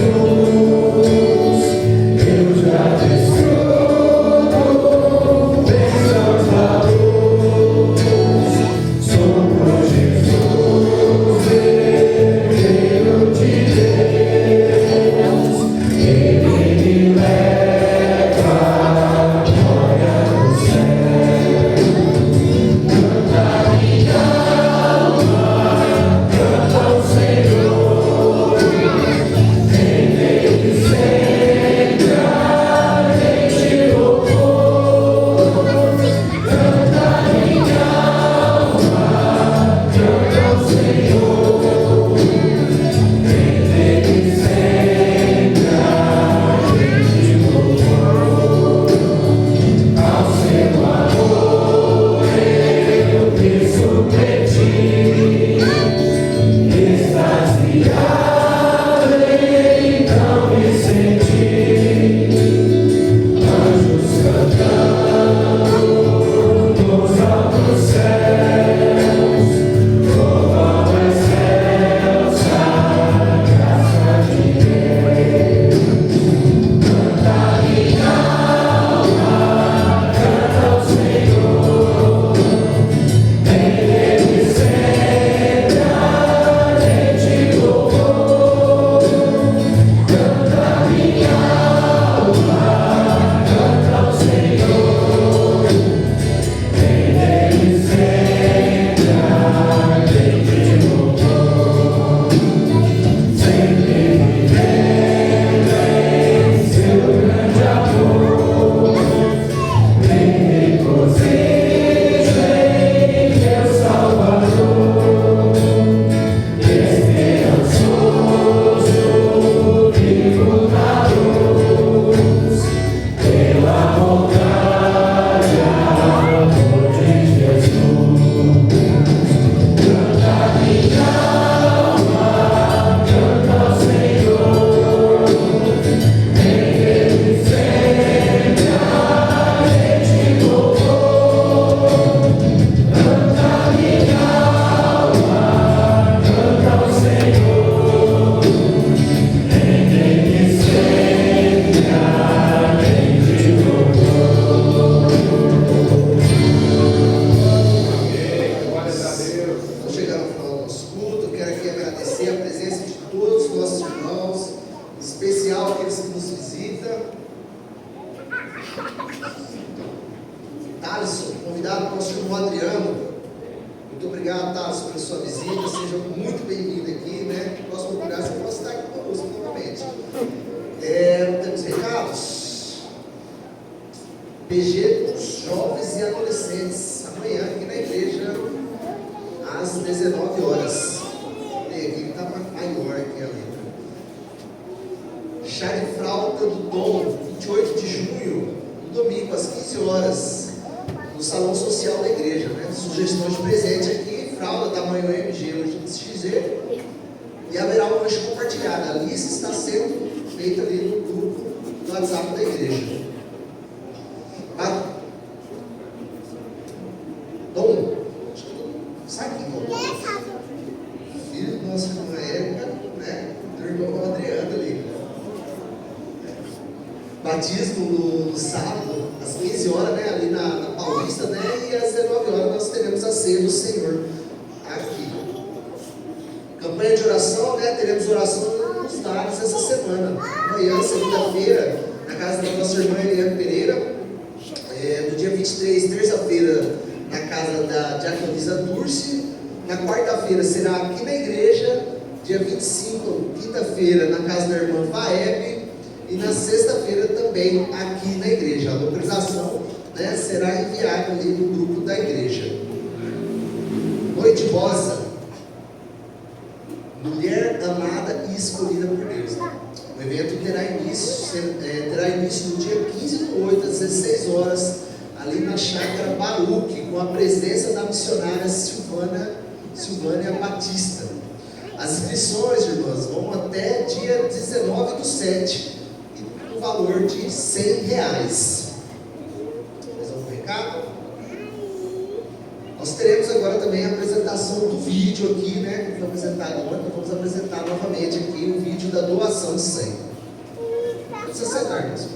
eu já desfruto bênçãos da luz. Sobre Jesus Thaleson, convidado para o nosso irmão Adriano. Muito obrigado, Thaleson, pela sua visita. Seja muito bem-vindo aqui, né? Próximo lugar você pode estar aqui conosco novamente. Temos recados. PG dos jovens e adolescentes, amanhã aqui na igreja, às 19 horas. Tem aqui que está maior que a letra. Chá de fralda do Dom, 28 de junho, no domingo, às 15 horas, no salão social da igreja, né? Sugestões de presente aqui, fralda tamanho MG, hoje XG, e haverá um lanche compartilhado. A lista está sendo feita ali no grupo do WhatsApp da igreja. Dom, sai aqui, Dom. Filho do nosso irmão Érica, né? Do irmão Adriano ali. Batismo no sábado, às 15 horas, né? Ali na Paulista, né? E às 19 horas nós teremos a ceia do Senhor aqui. Campanha de oração, né? Teremos oração nos lares essa semana. Amanhã, segunda-feira, na casa da nossa irmã Eliane Pereira. No dia 23, terça-feira, na casa da Diaconisa Dulce. Na quarta-feira será aqui na igreja. Dia 25, quinta-feira, na casa da irmã Vaeb. E na sexta-feira também aqui na igreja. A localização, né, será enviada ali no grupo da igreja. Noite Rosa. Mulher amada e escolhida por Deus. O evento terá início no dia 15 do 8, às 16 horas, ali na Chácara Baruque, com a presença da missionária Silvânia Batista. As inscrições, irmãs, vão até dia 19 do 7, e no valor de R$100. Mais algum recado? Nós teremos agora também a apresentação do vídeo aqui, né, que foi apresentado ontem. Vamos apresentar novamente aqui o vídeo da doação de sangue. Não precisa sentar, irmãos.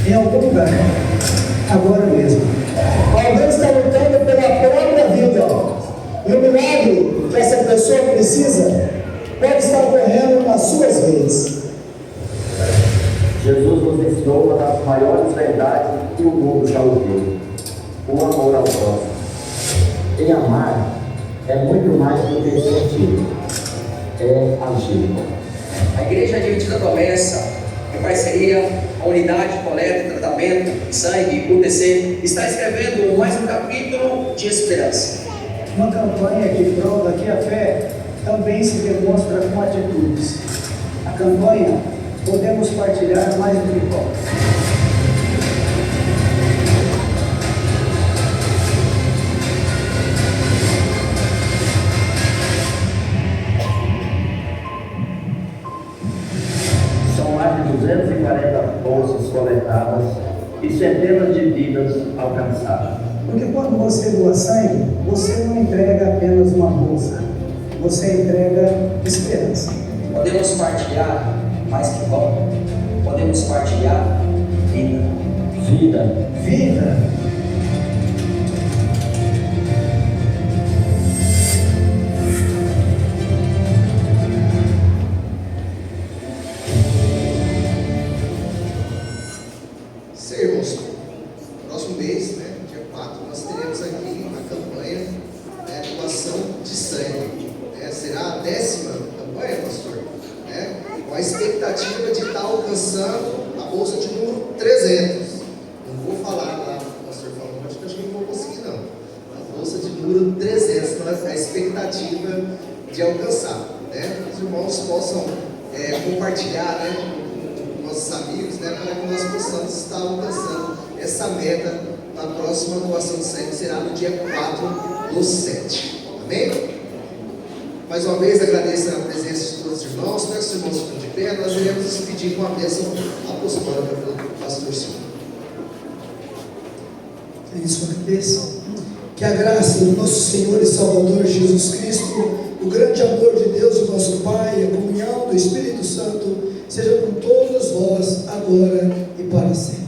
Em algum lugar, agora mesmo, alguém está lutando pela própria vida, e o milagre que essa pessoa precisa pode estar ocorrendo nas suas vidas. Jesus nos ensinou uma das maiores verdades que o mundo já ouviu: o amor ao próximo. E amar é muito mais do que sentir, é agir. A Igreja Adventista Promessa, em parceria com a Unidade de Coleta e Tratamento de Sangue, UTC, está escrevendo mais um capítulo de esperança. Uma campanha que prova que a fé também se demonstra com atitudes. A campanha Podemos Partilhar Mais do que Pão. São mais de 240 bolsas coletadas e centenas de vidas alcançadas. Porque quando você doa sangue, você não entrega apenas uma bolsa, você entrega esperança. Podemos partilhar mais que pão. Podemos partilhar vida. Vida. Vida. Irmãos, próximo mês, né, dia 4, nós teremos aqui a campanha, né, de doação de sangue. Será a 10ª campanha, pastor, né, com a expectativa de estar alcançando a bolsa de número 300. Não vou falar lá, o pastor falou, mas acho que não vou conseguir não. A bolsa de número 300, então a expectativa de alcançar, né, que os irmãos possam compartilhar, né, nossos amigos, né, para que nós possamos estar alcançando essa meta na próxima doação de sangue, que será no dia 4 do 7. Amém? Mais uma vez agradeço a presença de todos os irmãos. Peço que os irmãos ficam de pé. Nós iremos despedir com a bênção apostólica pelo pastor Silvio. Em sua cabeça. Que a graça do nosso Senhor e Salvador Jesus Cristo, o grande amor de Deus, o nosso Pai, a comunhão do Espírito Santo, seja com todos vós, agora e para sempre.